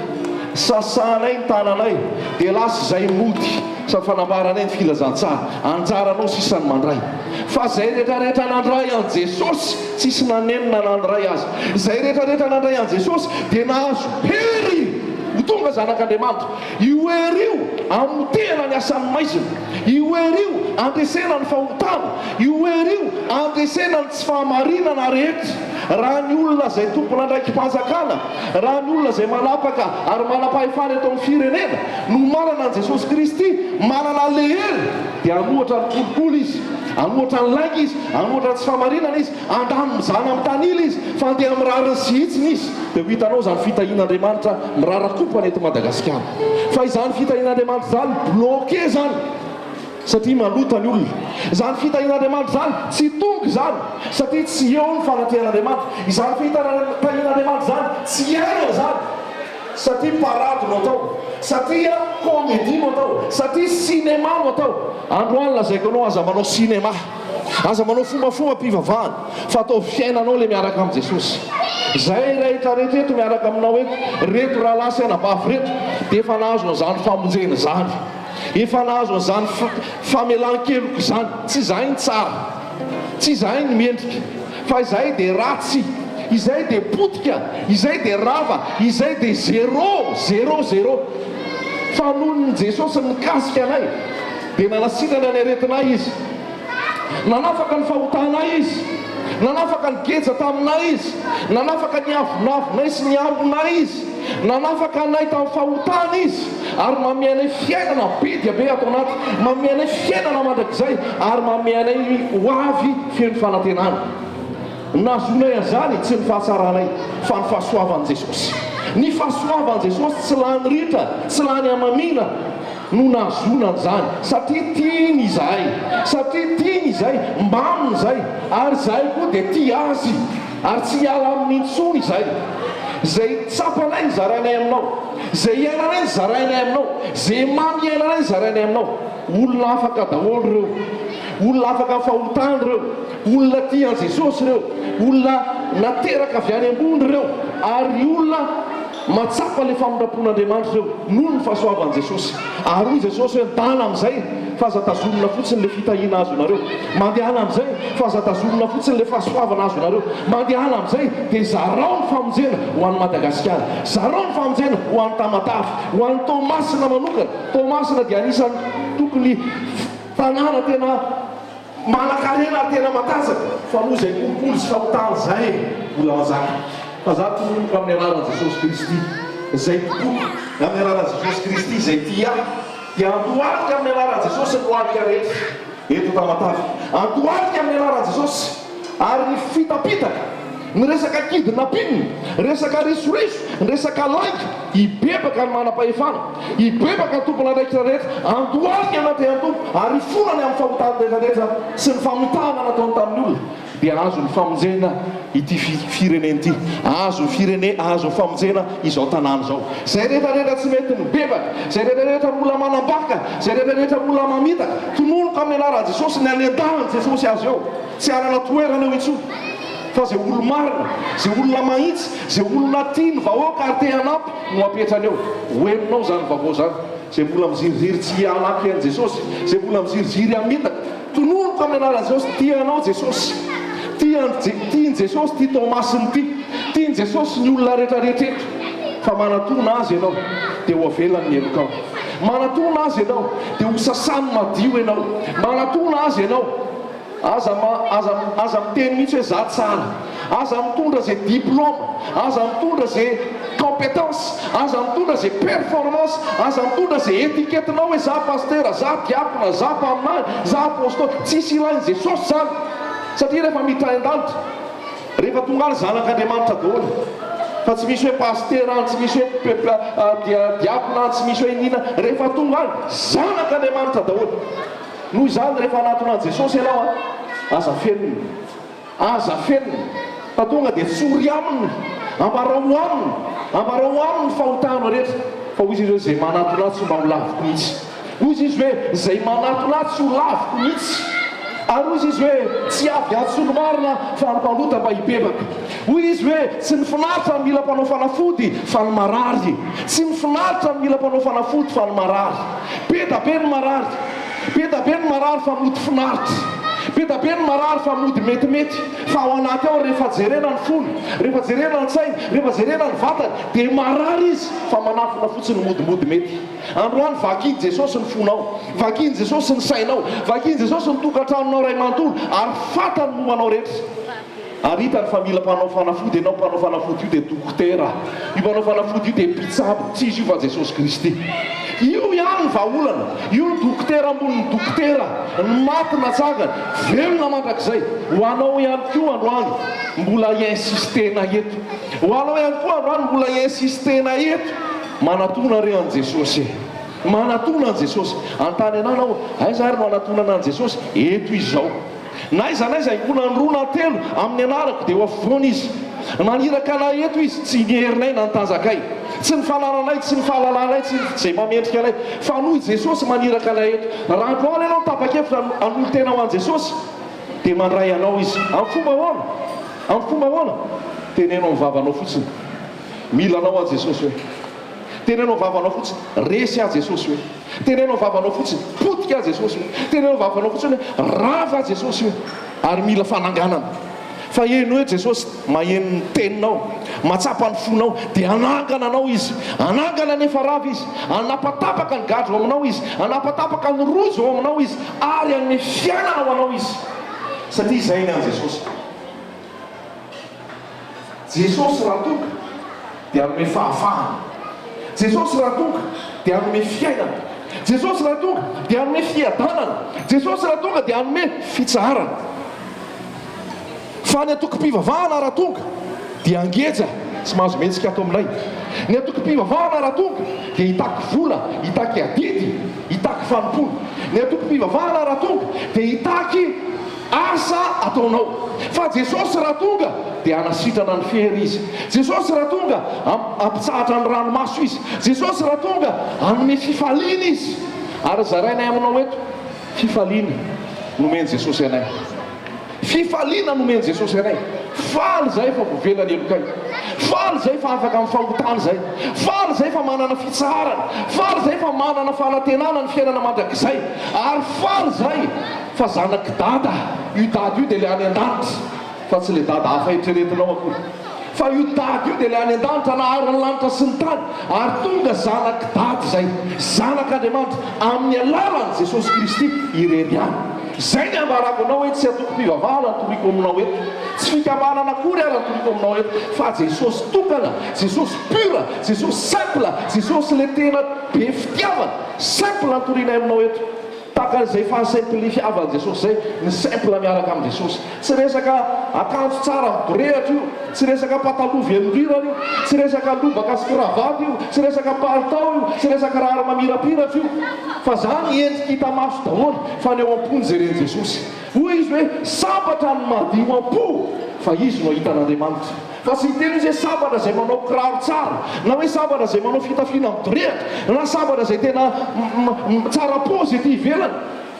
sasanay ny tananay, dia lasa izay mody sa fanambaranay ny filazantsara, anjaranao sisany mandray. Fa izay rehetrarehetra nandray an' Jesosy tsisy nanenina nandray azy. Izay rehetrarehetra nandray an' Jesosy dia nahazo hery ho tonga zanak'Andriamanitra. Io hery io amotehana ny asan'ny maizina, io hery io andresena ny fahotana, io hery io andresena ny tsy fahamarinana rehetra. Raha ny olona izay tompona andraiki-panjakana, raha ny olona izay manapaka ary manam-pahefana eto amin'ny firenena no manana an' Jesosy Kristy, manana le hery, dia anohatra ny kolokolo izy, anohatra ny lainga izy, anohatra ny tsy fahamarinana izy, andany mizana amin'ny tanila izy, fa andeha mirariny sy hitsiny izy. Dia ho hitanao izany fitahian'Andriamanitra mirarakopana eto Madagasikara. Fa izany fitahian'Andriamanitra izany bloqué zany, satria malota ny olona. Izany fitahian'Andriamanitra zany tsy tonga izany, satria tsy eo ny fananten'Andriamanitra. Izany fitahian'Andriamanitra zany tsy aina zany, satria parady no atao, satria comédie no atao, satria cinéma no atao. Androany lazaiko anao aza manao cinéma, aza manao fombafomba mpivavahana, fa atao fiainanao le miaraka amin'i Jesosy. Zay rehetra rehetra eto miaraka aminao eto, reto raha lasa anabafy reto, dia efa nahazo an'izany famonjena zany, efa nahazo an'izany famelan-keloko zany. Tsy izay ny tsara, tsy izay ny mendrika, fa izay dia ratsy, izay dia potika, izay dia rava, izay dia zéro. Fa noho ny Jesosy mikasika anay dia nanasitrana ny aretinay izy, nanafaka ny fahotanay izy, nanafaka ny geja taminay izy, nanafaka ny avonavonay sy ny ambonay izy, nanafaka anay tamin'ny fahotana izy, ary mameanay fiainana be dia be ato anaty, mameanay fiainana mandrakizay, ary mameanay ho avy feno fanantenana. Nazonay an'izany tsy ny fahatsaranay, fa ny fahasoavan'i Jesosy. Ny fahasoavan'i Jesosy tsy lany ritra, tsy lany amamina no nazona an'izany, satria tiany izahay, satria tiany izahay, mbaminy izahay, ary izahay koa dia tia azy, ary tsy hiala amin'ny intsony izahay. Izay tsapanay zarainay aminao, izay iainanay zarainay aminao, izay mamy iainanay zarainay aminao. Olona afaka daholo ireo, olona afaka fahotana ireo, olona tia an'i Jesosy ireo, olona nateraka avy any ambony ireo, ary olona matsapa le famindrapon'Andriamanitra ireo noho ny fahasoavan'i Jesosy. Ary hoy Jesosy hoe mandehana amin'izay fa aza tazomina fotsiny le fitahiana azo nareo, mandehana amin'izay fa aza tazomina fotsiny le fahasoavana azo nareo, mandehana amin'izay dia zarao ny famonjena ho an'ny Madagasikara, zarao ny famonjena ho an'ny Tamatavy, ho an'ny Tomasina manokana. Tomasina dia anisany tokony tanàna tena manan-karena tena matanjaka, fa noho izay kolokolo sy fahotana izay mbola mazaka. Fa za tomboka amin'ny anaran'i Jesosy Kristy izay tokoa, amin'ny anaran'i Jesosy Kristy izay tia, dia andohalika amin'ny anaran'i jesosy ny hoalika rehetra eto tamatavy, andohalika amin'ny anaran'i jesosy ary ny fitapitaka, ny resaka kidnaping, resaka risoriso, ny resaka laika hibebaka ny manam-pahefana, hibebaka ny tompona andraikitra rehetra, andohalika anaty an-tompo ary fonany amin'ny fahotany rehetrarehetra sy ny famotahana nataony tamin'ny olona, dia azo ny famonjena ity fireneny ity, azo ny firene, azo ny famonjena izao tanàna izao. Zay rehetrarehetra tsy mety mibebaka, zay rehetrarehetra mbola manambaka, zay rehetrarehetra mbola mamitaka, tononoka amin'ny anaran'i jesosy, ny anendahan'i jesosy azy eo, tsy arana toerana eo intsony. Fa zay olo marina, zay olona mahitsy, zay olona tiany vahoaka ary te hanampy no apetrany eo. Hoeninao zany vaovao zany, zay mbola miziriziry tsy hanampy an'i jesosy, zay mbola miziriziry hamitaka, tononoka amin'ny anaran'i jesosy, tianao jesosy, tiany jesosy ty Tomasiny ty, tiany jesosy ny olona rehetrarehetra eto. Fa manatona azy ianao dia ho avelany ny elokao, manatona azy ianao dia ho sasany madio ianao, manatona azy ianao aza miteny mihitsy hoe za tsara, aza mitondra zay diplôme, aza mitondra zay compétence, aza mitondra zay performance, aza mitondra zay etiketinao hoe za pastera, za diakona, za mpaminany, za apôstôly. Tsisy ilainy jesosy zany, satria rehefa miditra an-danitra, rehefa tonga any zanak'Andriamanitra daholo, fa tsy misy hoe pastera, tsy misy hoe diakona, tsy misy hoe inina, rehefa tonga any zanak'Andriamanitra daholo. Noho izany rehefa anatonan'i jesosy ianao aza feniny, aza feniny, fa tonga dia tsory aminy, ambarao aminy fahotana rehetra, fa hoy izy hoe zay manatona azy tsy mba ho laviko mihitsy, hoy izy hoe zay manatona azy tsy ho laviko mihitsy, ary hoy izy hoe tsy avy ato solomarina fa ny mpanota mba hibebaka, hoy izy hoe tsy mifinaritra ny mila mpanao fanafody fa ny marary, tsy mifinaritra ny mila mpanao fanafody fa ny marary. Be da be ny marary, be da be ny marary fa mody finaritra, be da be ny marary fa mody metimety, fa ao anaty ao rehefa jerena ny fony, rehefa jerena ny sainy, rehefa jerena ny vatany dia marary izy fa manafina fotsiny modimody mety. Androany vakiny jesosy ny fonao, vakiny jesosy ny sainao, vakiny jesosy ny tokantranonao ray manontolo, ary fatany momanao rehetra. Ary hitany fa mila mpanao fanafody ianao, mpanao fanafody io dia dokotera, io mpanao fanafody io dia mpitsabo, tsy izy io fa Jesosy Kristy. Io ihany ny vahaolana, io ny dokotera ambony ny dokotera, ny maty natsangany, velona mandrakizay. Ho anao ihany koa androany mbola insistena eto, ho anao ihany koa androany mbola insistena eto, manatona re an' Jesosy, manatona an' Jesosy. Antany anao, aiza ary no anatonana an' Jesosy? Eto izy zao. Naiza ingona ny roa na telo amin'ny anarako dia ho afovoany izy. Naniraka anay eto izy, tsy nyherinay na nitanjakay, tsy ny fanaranay, tsy ny fahalalànay, tsy zay mamendrika anay, fa noho Jesosy maniraka anay eto. Raha androany ianao tapa-kevitra hanolo tena ho an' Jesosy dia mandray anao izy. Amin'ny fomba ahoana? Tenenao ny vavanao fotsiny, milanao a Jesosy hoe, tenenao vavanao fotsiny, resy a Jesosy hoe, tenenao vavanao fotsiny, potika a Jesosy hoe, tenenao vavanao fotsiny hoe, rava a Jesosy hoe, ary mila fananganana. Fa eno hoe Jesosy maheno ny teninao, matsapa ny fonao, dia anangana anao izy, anangana nefa rava izy, anapatapaka ny gadro aminao izy, anapatapaka ny rojo ao aminao izy, ary anome fiainana ao anao izy. Satria izay ny an' Jesosy. Jesosy raha tonga dia anome fahafahana, Jesosy raha tonga dia anome fiainana, Jesosy raha tonga dia anome fiadanana, Jesosy raha tonga dia anome fitsarana. Fa ny atokom-pivavahana raha tonga dia angeja tsy mahazo metsika ato aminay. Ny atokom-pivavahana raha tonga dia hitaky vola, hitaky adidy, hitaky fanompona. Ny atokom-pivavahana raha tonga dia hitaky asa ataonao. Fa Jesosy raha tonga dia anasitrana ny fery izy, Jesosy raha tonga ampitsahatra ny ranomaso izy, Jesosy raha tonga anome fifaliana izy. Ary zarainay aminao eto, fifaliana nomeny Jesosy anay, fifaliana nomeny Jesosy anay. Faly zay fa vovelany elokay, faly zay fa afaka amin'ny fahotany zay, faly zay fa manana fitsarana, faly zay fa manana fahanantenana ny fiainana mandrakizay, ary faly zay fa zanaky dada. Io dada io dia le any an-danitra, fa tsy le dada hafa eritreretinao akory, fa io dada io dia le any an-danitra naharany lanitra sy ny tany. Ary tonga zanaky dada zay, zanak'Andriamanitra amin'ny alalan'i Jesosy Kristy irery any. zay ny ambarako anao hoe tsy atoko-pivavahana toriko aminao eto, tsy fikavanana akory ara toriko aminao eto, fa Jesosy tokana, Jesosy pura, Jesosy simple, Jesosy le tena be fitiavana, simple notorinay aminao eto. Taka izay fa simple fiavana Jesosy zay, ny simple miaraka amin'ny Jesosy. Tsy resaka akanjo tsara midorehatra io, tsy resaka pataloha velondrirana io, tsy resaka lobaka sy kravaty io, tsy resaka palitao io, tsy resaka rara mamirapiratra io, fa zany endriky hita maso daholo fa ny eo am-pony zay reny Jesosy. Hoy izy hoe sabatra ny madio am-po, fa izy no hitan'Andriamanitra. Fa tsy hiteny izy hoe sabatra zay manao kiraro tsara, na hoe sabatra zay manao fitafiana midorehatra, na sabatra zay tena tsara pôzy ety ivelany.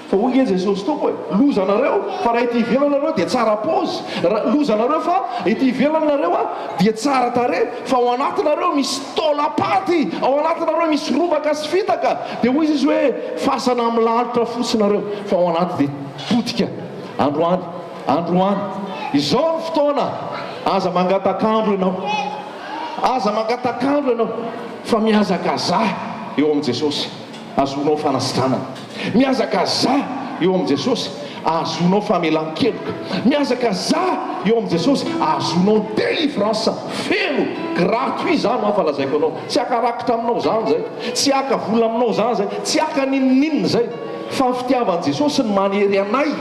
Fa hoy izy Jesosy toko hoe lozanareo fa raha ety ivelanareo dia tsara pôzy, lozanareo fa ety ivelanareo dia tsara tarehy, fa ao anatinareo misy tolapaty, ao anatinareo misy robaka sy fitaka. Dia hoy izy hoe fasana amin'ny lanitra fotsinareo, fa ao anaty dia potika. Androany izao ny fotoana, aza mangatakandro ianao, aza mangatakandro ianao, fa miazakaza eo amin'ny Jesosy azonao fanasitranana, miazakaza eo amin'ny Jesosy azonao famelan-keloka, miazakaza eo amin'ny Jesosy azonao délivrance feno gratuit. Zany mampalazaiko anao, tsy akarakitra aminao zany zay, tsy aka vola aminao zany zay, tsy aka ninoninona zay, fa fitiavan'i Jesosy ny manery anay.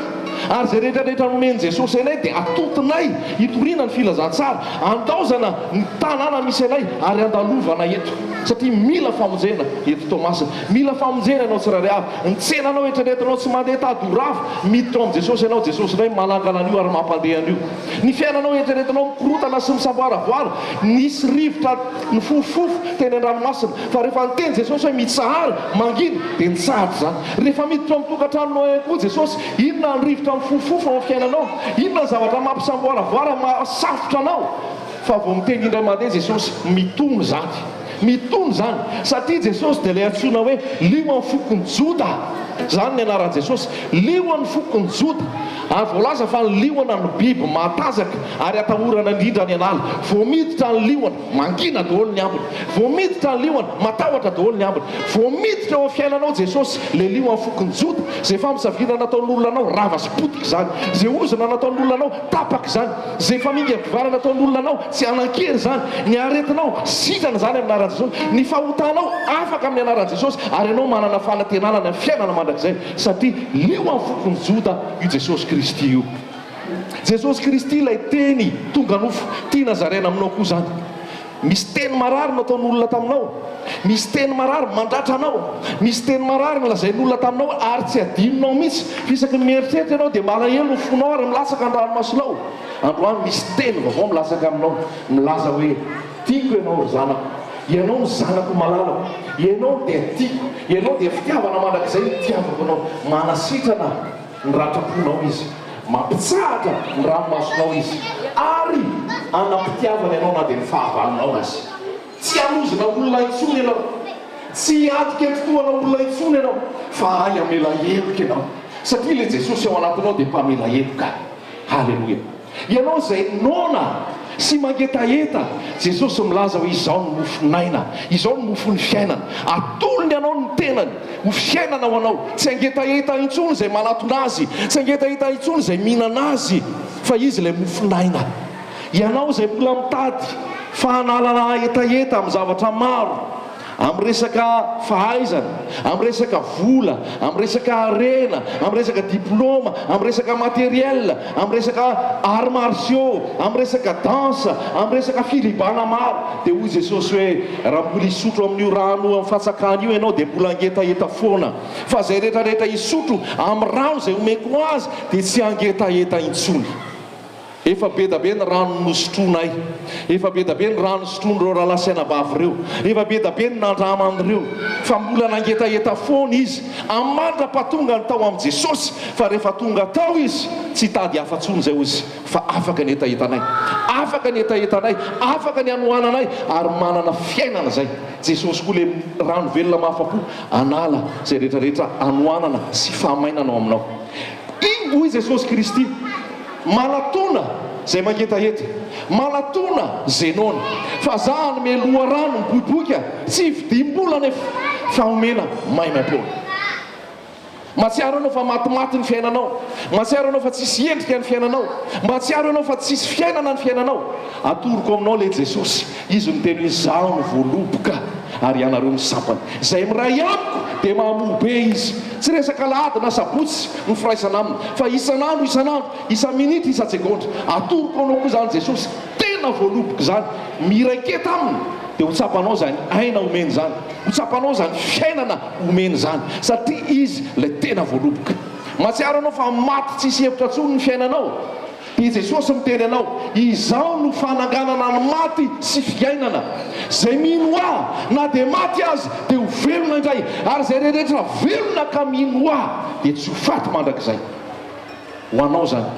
Ary zay rehetrarehetra nomeny Jesosy anay dia atotonay hitorina ny filazantsara, andaozana ny tanàna misy anay ary andalovana eto, satria mila famonjena eto Tomasina, mila famonjena ianao tsirairay avy, ny tsenanao etrarehetanao tsy mandeha tadorava, miditra amin'ny Jesosy ianao, Jesosy iray malangana an'io ary mampandeha an'io. Ny fiainanao etrarehetanao mikorotana sy misamboaravoara, nisy rivotra ny fofofofo teny an-dranomasina, fa rehefa niteny Jesosy hoe mitsahary mangina dia nitsahatra zany. Rehefa miditra amin'ny tokantranonao ihany koa Jesosy, inona ny rivotra fofofo amin'ny fiainanao, inona ny zavatra mampisamboaravoara mahasafotra anao, fa vao miteny indray mandeha Jesosy mitony zany, satria Jesosy dia ilay antsoina hoe lio amin'ny fokony Joda. Zany ny anaran'i Jesosy, lio amin'ny fokony Joda. Ary voalaza fa ny liona ny biby mahatazaka ary atahorana indrindra ny anala. Vao miditra ny liona mangina daholo ny ambiny, vao miditra ny liona matahotra daholo ny ambiny, vao miditra eo amin'ny fiainanao Jesosy le lio amin'ny fokony Joda. Zay famosavina nataon'olona anao rava sy potika zany, zay ozona nataon'olona anao tapaka zany, zay faminga-pivarana nataon'olona anao tsy anan-kery zany, ny aretinao sitrana zany amin'ny anaran'i Jesosy, ny fahotanao afaka amin'ny anaran'i Jesosy, ary ianao manana fanantenana ny fiainana mandrakizay, satria lio amin'ny fokony Joda io Jesosy Kristy io. Jesosy Kristy ilay teny tonga nofo tia nazaraina aminao koa zany. Misy teny marary nataon'olona taminao, misy teny marary mandratra anao, misy teny marary nolazain'olona taminao ary tsy adinonao mihitsy, fisaky mieritreritra ianao dia malahelo ny fonao ary milasaka an-dranomasonao. Androany misy teny vaovao milasaka aminao, milaza hoe tiako ianao ry zanako, ianao ny zanako malalako, ianao dia tiako, ianao dia fitiavana mandrakizay tiavako anao. Manasitrana ny ratraponao izy, mampitsahatra ny ranomasonao izy, ary anam-pitiavana ianao na dia ny fahavalonao azy. Tsy hanozona olona intsony ianao, tsy adika totoana olona intsony ianao, fa ay amela heloka ianao, satria ilay Jesosy ao anatinao dia mpamela heloka. Halleloia. Ianao zay nona sy mangetaheta, Jesosy milaza hoe izao ny mofonaina, izao ny mofon'ny fiainana, atolony ianao ny tenany ho fiainana ho anao. Tsy angetaheta intsony zay manatona azy, tsy angetaheta intsony zay mihinana azy, fa izy ilay mofonaina. Ianao zay mbola mitady fahanalana hetaheta amin'ny zavatra maro, amin'ny resaka fahaizana, amin'ny resaka vola, amin'ny resaka arena, amin'ny resaka diplôma, amin'ny resaka matériel, amin'ny resaka arts martiaux, amin'ny resaka dansa, amin'ny resaka filibana maro, dia hoy Jesosy hoe raha mbola hisotro amin'io rano amin'ny fatsakana io ianao dia mbola angetaheta foana, fa zay rehetrarehetra hisotro amin'ny rano zay omeko azy dia tsy angetaheta intsony. Efa be da be ny rano nosotroanay, efa be da be ny rano sotroan'ireo rahalasaina-bavy ireo, efa be da be ny nandraman'ireo, fa mbola nangetaheta foana izy. Amin'ny mandra-pahatonga ny tao amin'i Jesosy, fa rehefa tonga tao izy tsy tady afa-tsony zay izy, fa afaka ny hetahetanay, afaka ny hetahetanay, afaka ny anohananay, ary manana fiainana zay. Jesosy koa le rano velona mahafa-po anala zay rehetrarehetra anohanana sy fahamainana ao aminao. Iny hoy Jesosy Kristy, malatona zay mangetaheta, malatona zenona, fa za ny meloha rano miboiboika, tsy vidim-bola nefa fa omena maimaimpona. mahatsiaro anao fa matimaty ny fiainanao, mahatsiaro anao fa tsisy endrika ny fiainanao, mahatsiaro anao fa tsisy fiainana ny fiainanao, atoroko aminao le Jesosy. Izy ny teny hoe zaho no voaloboka ary ianareo ny sampany. Izay miray amiko dia mamobe izy, tsy resaka lahady na sabotsy ny firaisana aminy fa isan'andro isa-minitra isa-tsekondra. Atoroko anao koa zany Jesosy tena voaloboka zany, miraiketa aminy dia ho tsapanao zany aina omeny zany, ho tsapanao zany fiainana omeny zany, satria izy ilay tena voaloboka. Mahatsiaro anao fa maty tsisy hevitra tsony ny fiainanao, dia Jesosy miteny anao izao no fananganana ny maty sy fiainana. Zay mino ahy na dia maty azy dia ho velona indray, ary zay rehetra velona ka mino ahy dia tsy ho faty mandrakizay. Ho anao zany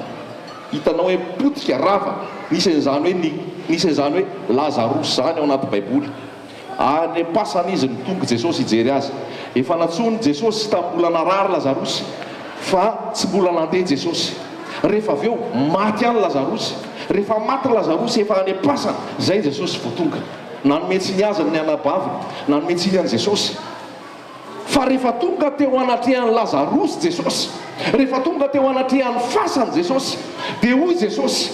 hitanao hoe potika rava, nisan'izany hoe Lazarosy zany ao anaty baiboly. Any am-pasana izy nitonga Jesosy hijery azy. Efa natsony Jesosy tambola narary Lazarosy fa tsy mbola nandeha Jesosy. Rehefa avy eo maty any Lazarosy, rehefa maty Lazarosy efa any am-pasana, zay Jesosy vao tonga. Nanometsiny azy ny anabaviny, nanometsiny any Jesosy. Fa rehefa tonga teo anatrehany Lazarosy Jesosy, rehefa tonga teo anatrehany fasany Jesosy, dia hoy Jesosy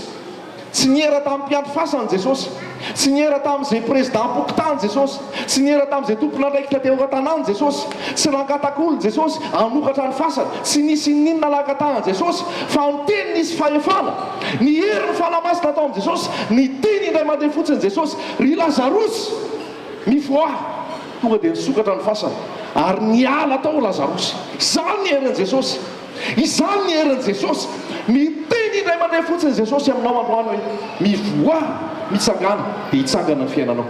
tsy niera tamin'ny mpiandry fasany Jesosy, tsy niera tamin'izay président pokotany Jesosy, tsy niera tamin'izay tompon'andraikitra teo an-tanàny Jesosy, tsy nangatak'olo Jesosy hanokatra ny fasany, tsy nisy ninona lankatahany Jesosy, fa ny teny nisy fahefana, ny hery ny fanamasina atao amin'i Jesosy, ny teny indray mandeha fotsiny Jesosy, ry Lazarosy mivoaha, tonga dia nisokatra ny fasany ary niala tao Lazarosy. Izany ny herin'i Jesosy, izany ny herin'i Jesosy, miteny indray mandeha fotsiny Jesosy aminao androany hoe mivoaha, mitsangana dia hitsangana ny fiainanao,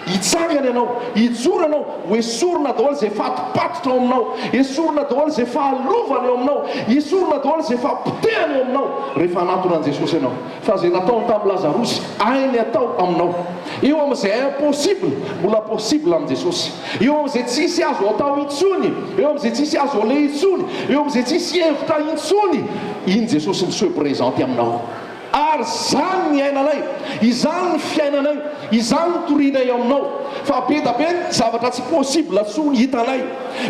hitsangana ianao, hijoro ianao, ho esorina daholo izay fatopatotra ao aminao, esorina daholo izay fahalovana eo aminao, esorina daholo izay fampitehana eo aminao rehefa anatona an Jesosy ianao. Fa izay nataony tamin'ny Lazarosy ainy atao aminao. Eo amin'izay impossible mbola possible amin'i Jesosy. Eo amin'izay tsisy azo atao intsony, eo amin'izay tsisy azo le intsony, eo amin'izay tsisy hevitra intsony, iny Jesosy ny soe présenté aminao. Ary zany ny ainanay, izany ny fiainanay, izany ny torianay aminao. Fa be da be ny zavatra tsy possible tsony hitanay,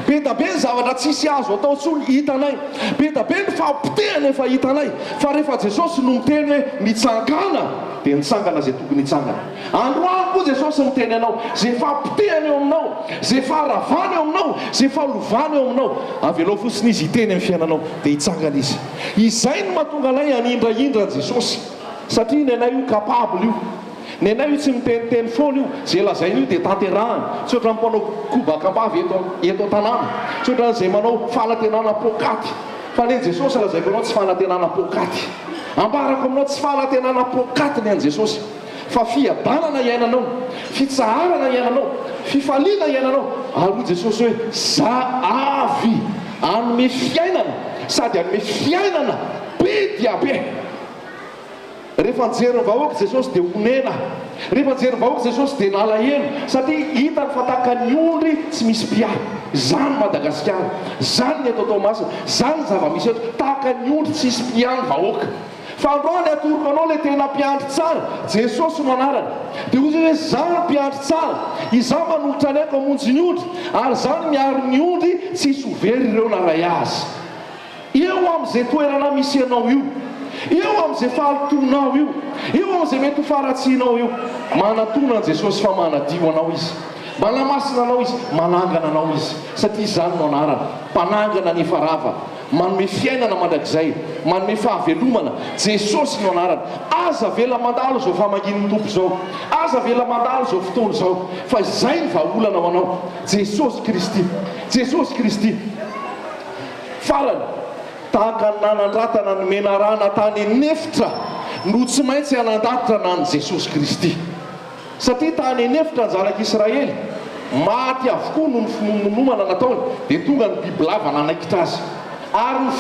be da be ny zavatra tsisy azo atao tsony hitanay, be da be ny fampitehana efa hitanay. Fa rehefa Jesosy no miteny hoe mitsangana dia nitsangana zay tokony hitsangana. Androany koa Jesosy miteny anao zay fampitehana eo aminao, zay faharavana eo aminao, zay fahalovana eo aminao, avelao fotsiny izy hiteny amin'ny fiainanao dia hitsangana izy. Izay no mahatonga anay hanindrahindra an Jesosy, satria ny anay io capable io, ny anay io tsy miteniteny foana io, zay lazainy io dia tanterahana. Tsy ohatran'ny mpanao kobakambavy eto an-tanàna, tsy ohatran'izay manao fanantenana pokaty, fa ny Jesosy lazaiko anao tsy fanantenana pokaty, ambarako aminao tsy fanantenana pokaty ny an Jesosy, fa fiadanana iainanao, fitsaharana iainanao, fifaliana iainanao. Ary hoy Jesosy hoe za avy hanome fiainana, sady hanome fiainana be dia be. Rehefa nijery vahoaka Jesosy dia onena, rehefa nijery vahoaka Jesosy dia nalahelo, satria hitany fa tahaka ny ondry tsy misy mpiahy. Zany Madagasikara, zany ny eto Toamasina, zany zava-misy eto, tahaka ny ondry tsy misy mpiahy vahoaka. Fa androany atoroko anao ilay tena mpiandry tsara, Jesosy no anarany. Dia hoy hoe zany mpiandry tsara, izaho manolotra anay hamonjy ny ondry, ary zany miaro ny ondry tsisy ho very ireo naray azy. Eo amin'izay toerana misy ianao io, eo amin'izay fahalotonao io, eo amin'izay mety ho faratsianao io, manatona an Jesosy fa manadio anao izy, manamasina anao izy, manangana anao izy, satria izany no anarany, mpanangana ny farava, manome fiainana mandrakizay, manome fahavelomana. Jesosy no anarany. Aza vela mandalo zao famanginy tompo zao, aza vela mandalo zao fotoana zao, fa izay ny vahaolana ho anao. Jesosy Kristy, Jesosy Kristy farany tahaka ny nanandratana ny menarana tany anefitra no tsy maintsy hanandatra na ny Jesosy Kristy, satria tany anefitra ny zanak'Israely maty avokoa no ny fimonomana nataony, dia tonga ny bibilava nanaikitra azy. Ary ny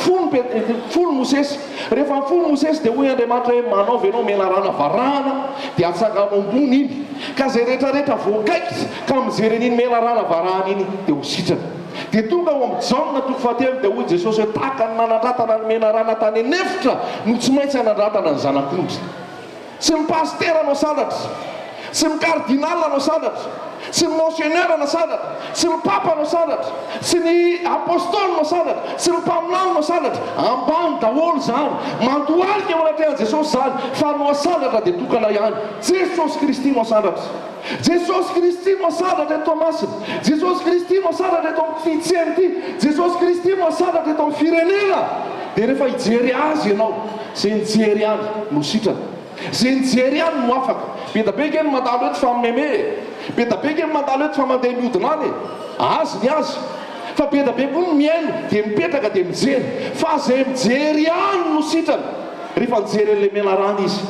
folo Mosesy, rehefa ny folo Mosesy dia hoy Andriamanitra hoe manaovy ianao menarana varahana dia atsanganao ambony iny, ka zay rehetrarehetra voakaiky ka mijery an'iny menarana varahana iny dia ho sitrana. Dia tonga ao amin'ny Jaona 4 dia hoy Jesosy hoe tahaka ny nanandratana ny menarana tany anefitra no tsy maintsy hanandratana ny zanak'ondry. Tsy ny pastera no sanatra, sy ny kardinal anao sanatra, sy ny monseigneur anao sanatra, sy ny papa anao sanatra, sy ny apôstôly anao sanatra, sy ny mpaminany anao sanatra, ambany daholo zany, mandohalika eo anatrehan Jesosy zany, fa no sanatra dia tokana ihany. Jesosy Kristy no sanatra. Jesosy Kristy no sanatra eto masina. Jesosy Kristy no sanatra eto amin'ny fihitsehana ity. Jesosy Kristy no sanatra eto amin'ny firenena. Dia rehefa hijery azy ianao, izay nijery any no sitrana, izay nijery any no afaka. Be da be kely mandalo eto fa mineme, be da be kely mandalo eto fa mandeha mihodina any, azy ny azy. Fa be da be koa ny miaino dia mipetraka dia mijery, fa izay mijery any no sitrana rehefa nijery an'ilay menarany izy.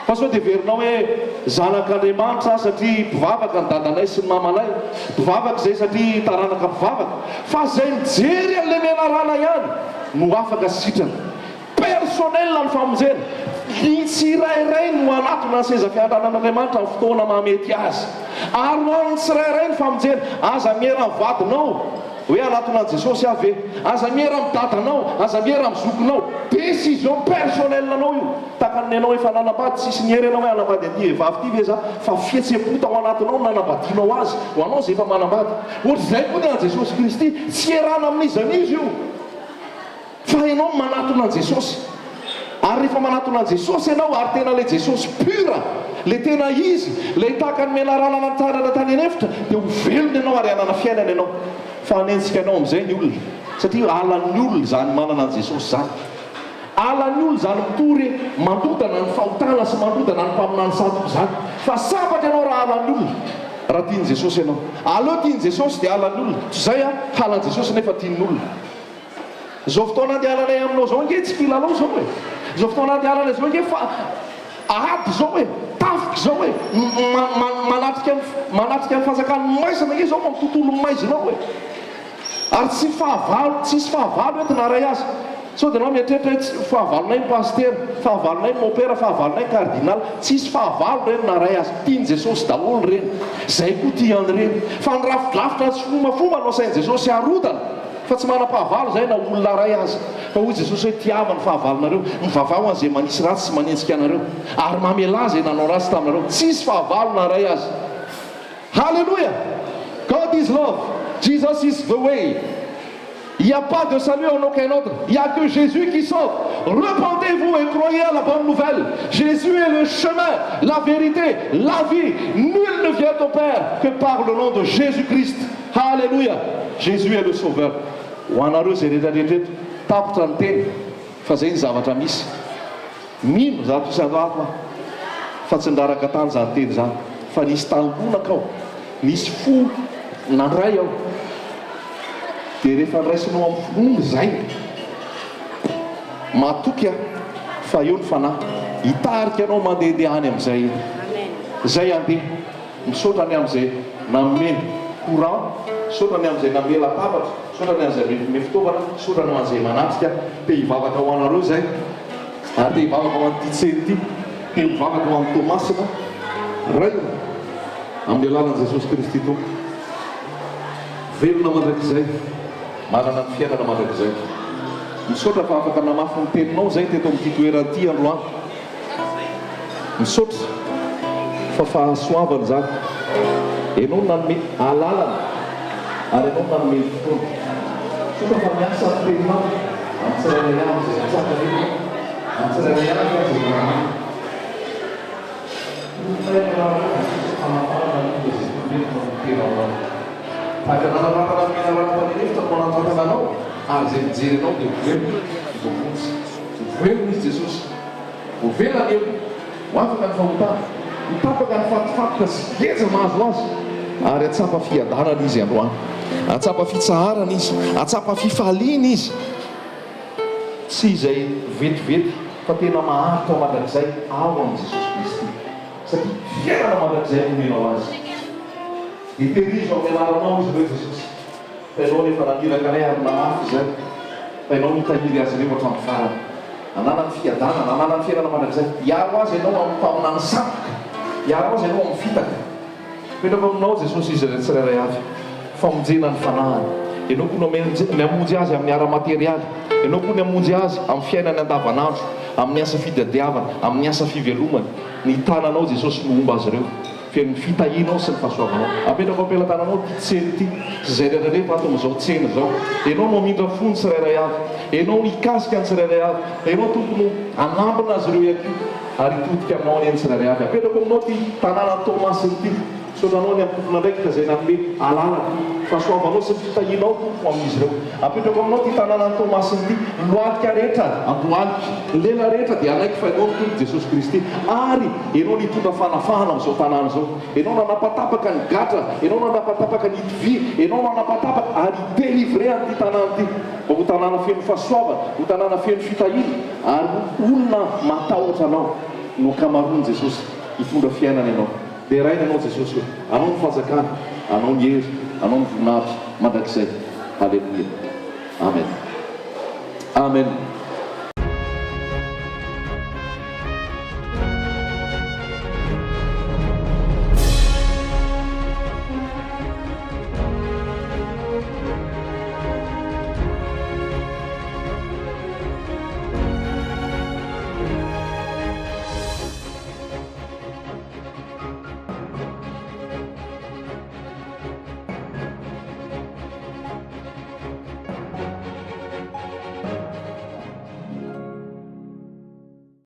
Fa sao dia verinao hoe zanak'Andriamanitra satria mpivavaka ny dadanay sy ny mamanay, mpivavaka izay satria taranaka mpivavaka, fa izay mijery an'ilay menarana ihany no afaka sitrana. Personnel ny famonjena, ny tsirairay no anatona ny seza fiandranan'Andriamanitra amin'ny fotoana mamety azy. Ary no amin'ny tsirairay ny famonjena, aza miera amin'ny vadinao hoe anatona Jesosy avy, aza miera amin'ny dadanao, aza miera amin'ny zokinao. Décision personnelle-nanao io, takan'ny ianao efa nanambady, tsisy ny hery ianao hoe anambady an'ity vavy ity ve za, fa fihetsem-po tao anatinao nanambadianao azy, ho anao izay efa manambady. Ohatry izay koa ny an Jesosy Kristy, tsy erana amin'izany izy io, fa ianao manatona an Jesosy. Ary rehefa manatona an Jesosy ianao, ary tena le Jesosy pura, le tena izy, le tahaka ny menarana ny tsara na tany anefitra, dia ho velona ianao ary hanana fiainana ianao. Fa hanentsika ianao amin'izay ny olona, satria alan'ny olona zany manana an Jesosy zany. Alan'ny olona zany mitory mandodana ny fahotana sy mandodana ny mpaminany sato zany. Fa sambatra ianao raha alan'ny olona, raha tiany Jesosy ianao. Aleo tiany Jesosy dia alan'ny olona, tsy izay halan'ny Jesosy nefa tiany olona. Zao fotoana andehananay aminao zao nge tsy kilalao zao hoe, zao fotoana andehananay zao nge fa ady zao hoe, tafiky zao hoe, manatrika ny fanjakany maizina nge zao amin'ny tontolo maizinao hoe. Ary tsy fahavalo, tsisy fahavalo eto naray azy. Sao dia anao mieritreritra hoe fahavalonay ny paster, fahavalonay ny mopera, fahavalonay ny kardinal, tsisy fahavalo reny naray azy. Tiany Jesosy daholo reny, izay koa tiany reny. Fa ny rafidrafitra sy fomafomba no sain'i Jesosy harodana, fa tsy manam-pahavalo zay na olona ray azy. Fa hoy Jesosy hoe tiava ny fahavalonareo, ny vavao an'izay manisy ratsy sy manentsika anareo, ary mamela izay nanao ratsy taminareo. Tsisy fahavalo naray azy. Halleluja! God is love. Jesus is the way. Il n'y a pas de salut en aucun autre. Il n'y a que Jésus qui sauve. Repentez-vous et croyez à la bonne nouvelle. Jésus est le chemin, la vérité, la vie. Nul ne vient au Père que par le nom de Jésus-Christ. Alléluia. Jésus est le sauveur. Ho anareo zay rehetrarehetra tapitra ny teny, fa zay ny zavatra misy. Mino zato isan-jato fa tsy ndraraka tany zany teny zany, fa nisy tangonaka ao, nisy fo nandray ao. Dia rehefa nraisinao amin'ny fonony zay, matoky fa eo ny fanahy, hitarika anao mandehandeha any amin'izay. Zay andeha, misaotrany amin'izay nameny courant, misaotrany amin'izay nameny latabatra, misaotrany amin'izay me fitaovana, misaotrany amin'izay manatrika. Te hivavaka ho anareo zay, ary te hivavaka ho an'ity tseny ity, te hivavaka ho amin'ny Tomasina ray amin'ny alalan'i Jesosy Kristy tompo. Velona mandrakizay, manana ny fiainana mandrakizay. Misaotra fa afaka namafy ny teninao zay teto amin'ity toeran'ity androany. Misaotra fa fahasoavana zany. Ianao nanome alalana, ary ianao nanome fotoana. Misaotra fa miasa ny teninao amin'ny tsirairay avy izay atsaka reny, amin'ny tsirairay avy izay manamana. Tahaka nananatana ny menarana-panenefitra no manatantana anao, ary izay mijery anao dia vovelona, vovontsy. Vovelona izy Jesosy. Vovelana eo, ho afaka ny fahotana, hitapaka ny fatofatoka sy geja mahazo azy. Ary atsapa fiadanana izy androany, atsapa fitsaharana izy, atsapa fifaliana izy. Tsy izay vetivety, fa tena maharitra mandrakizay ao amin'i Jesosy Kristy. Satria fiainana mandrakizay nomenao azy. Hiterizo amin'ny anaranao izy ireo Jesosy. Fa ianao nefa naniraka ray ary namafy izay. Fa ianao mitahiry azy ireo hatramin'ny farany. Anana ny fiadanana, anana ny fiainana mandrakizay. Hiaro azy ianao amin'ny mpaminany satroka. Hiaro azy ianao amin'ny fitaka. Petraka aminao Jesosy izy ireo tsirairay avy. Famonjena ny fanahany. Ianao koa miamonjy azy amin'ny ara-materialy. Ianao koa miamonjy azy amin'ny fiainany andavanandro, amin'ny asa fitadiavana, amin'ny asa fivelomany. Ny tananao Jesosy no omba azy ireo. fiain'ny fitahianao sy ny fahasoavanao. Apetrako ampelantananao ty tseny ty sy zay rehetrarehetra ato amin'izao tsena zao. Ianao no amindra fony tsirairay avy, ianao no hikasika ny tsirairay avy, ianao tokony anambina azy ireo ihany koa ary hitodika aminao any tsirairay avy. Apetrako aminao ty tanàna Tomasiny ty, sotranao ny amin'ny tompona ndraiky ka zay nanome alalaka fahasoavanao sy ny fitahianao tompo amin'izy ireo. Apetrako aminao ty tanàna Tomasiny ty, loalika rehetra andohalika, lela rehetra dia anaiky fa ianao ny tompo Jesosy Kristy, ary ianao nitondra fanafahana amin'izao tanàna zao. Ianao nanapatapaka ny gatra, ianao nanapatapaka ny itivy, ianao nanapatapaka ary délivre an'ity tanàna ty. Ho tanàna feno fahasoavana, ho tanàna feno fitahiana, ary olona matahotra anao no kamaroany Jesosy hitondra fiainana ianao. Dia raina anao Jesosy hoe anao ny fanjakana, anao ny hery, anao ny voninahitra mandrakizay. Halleluia. Amen. Amen.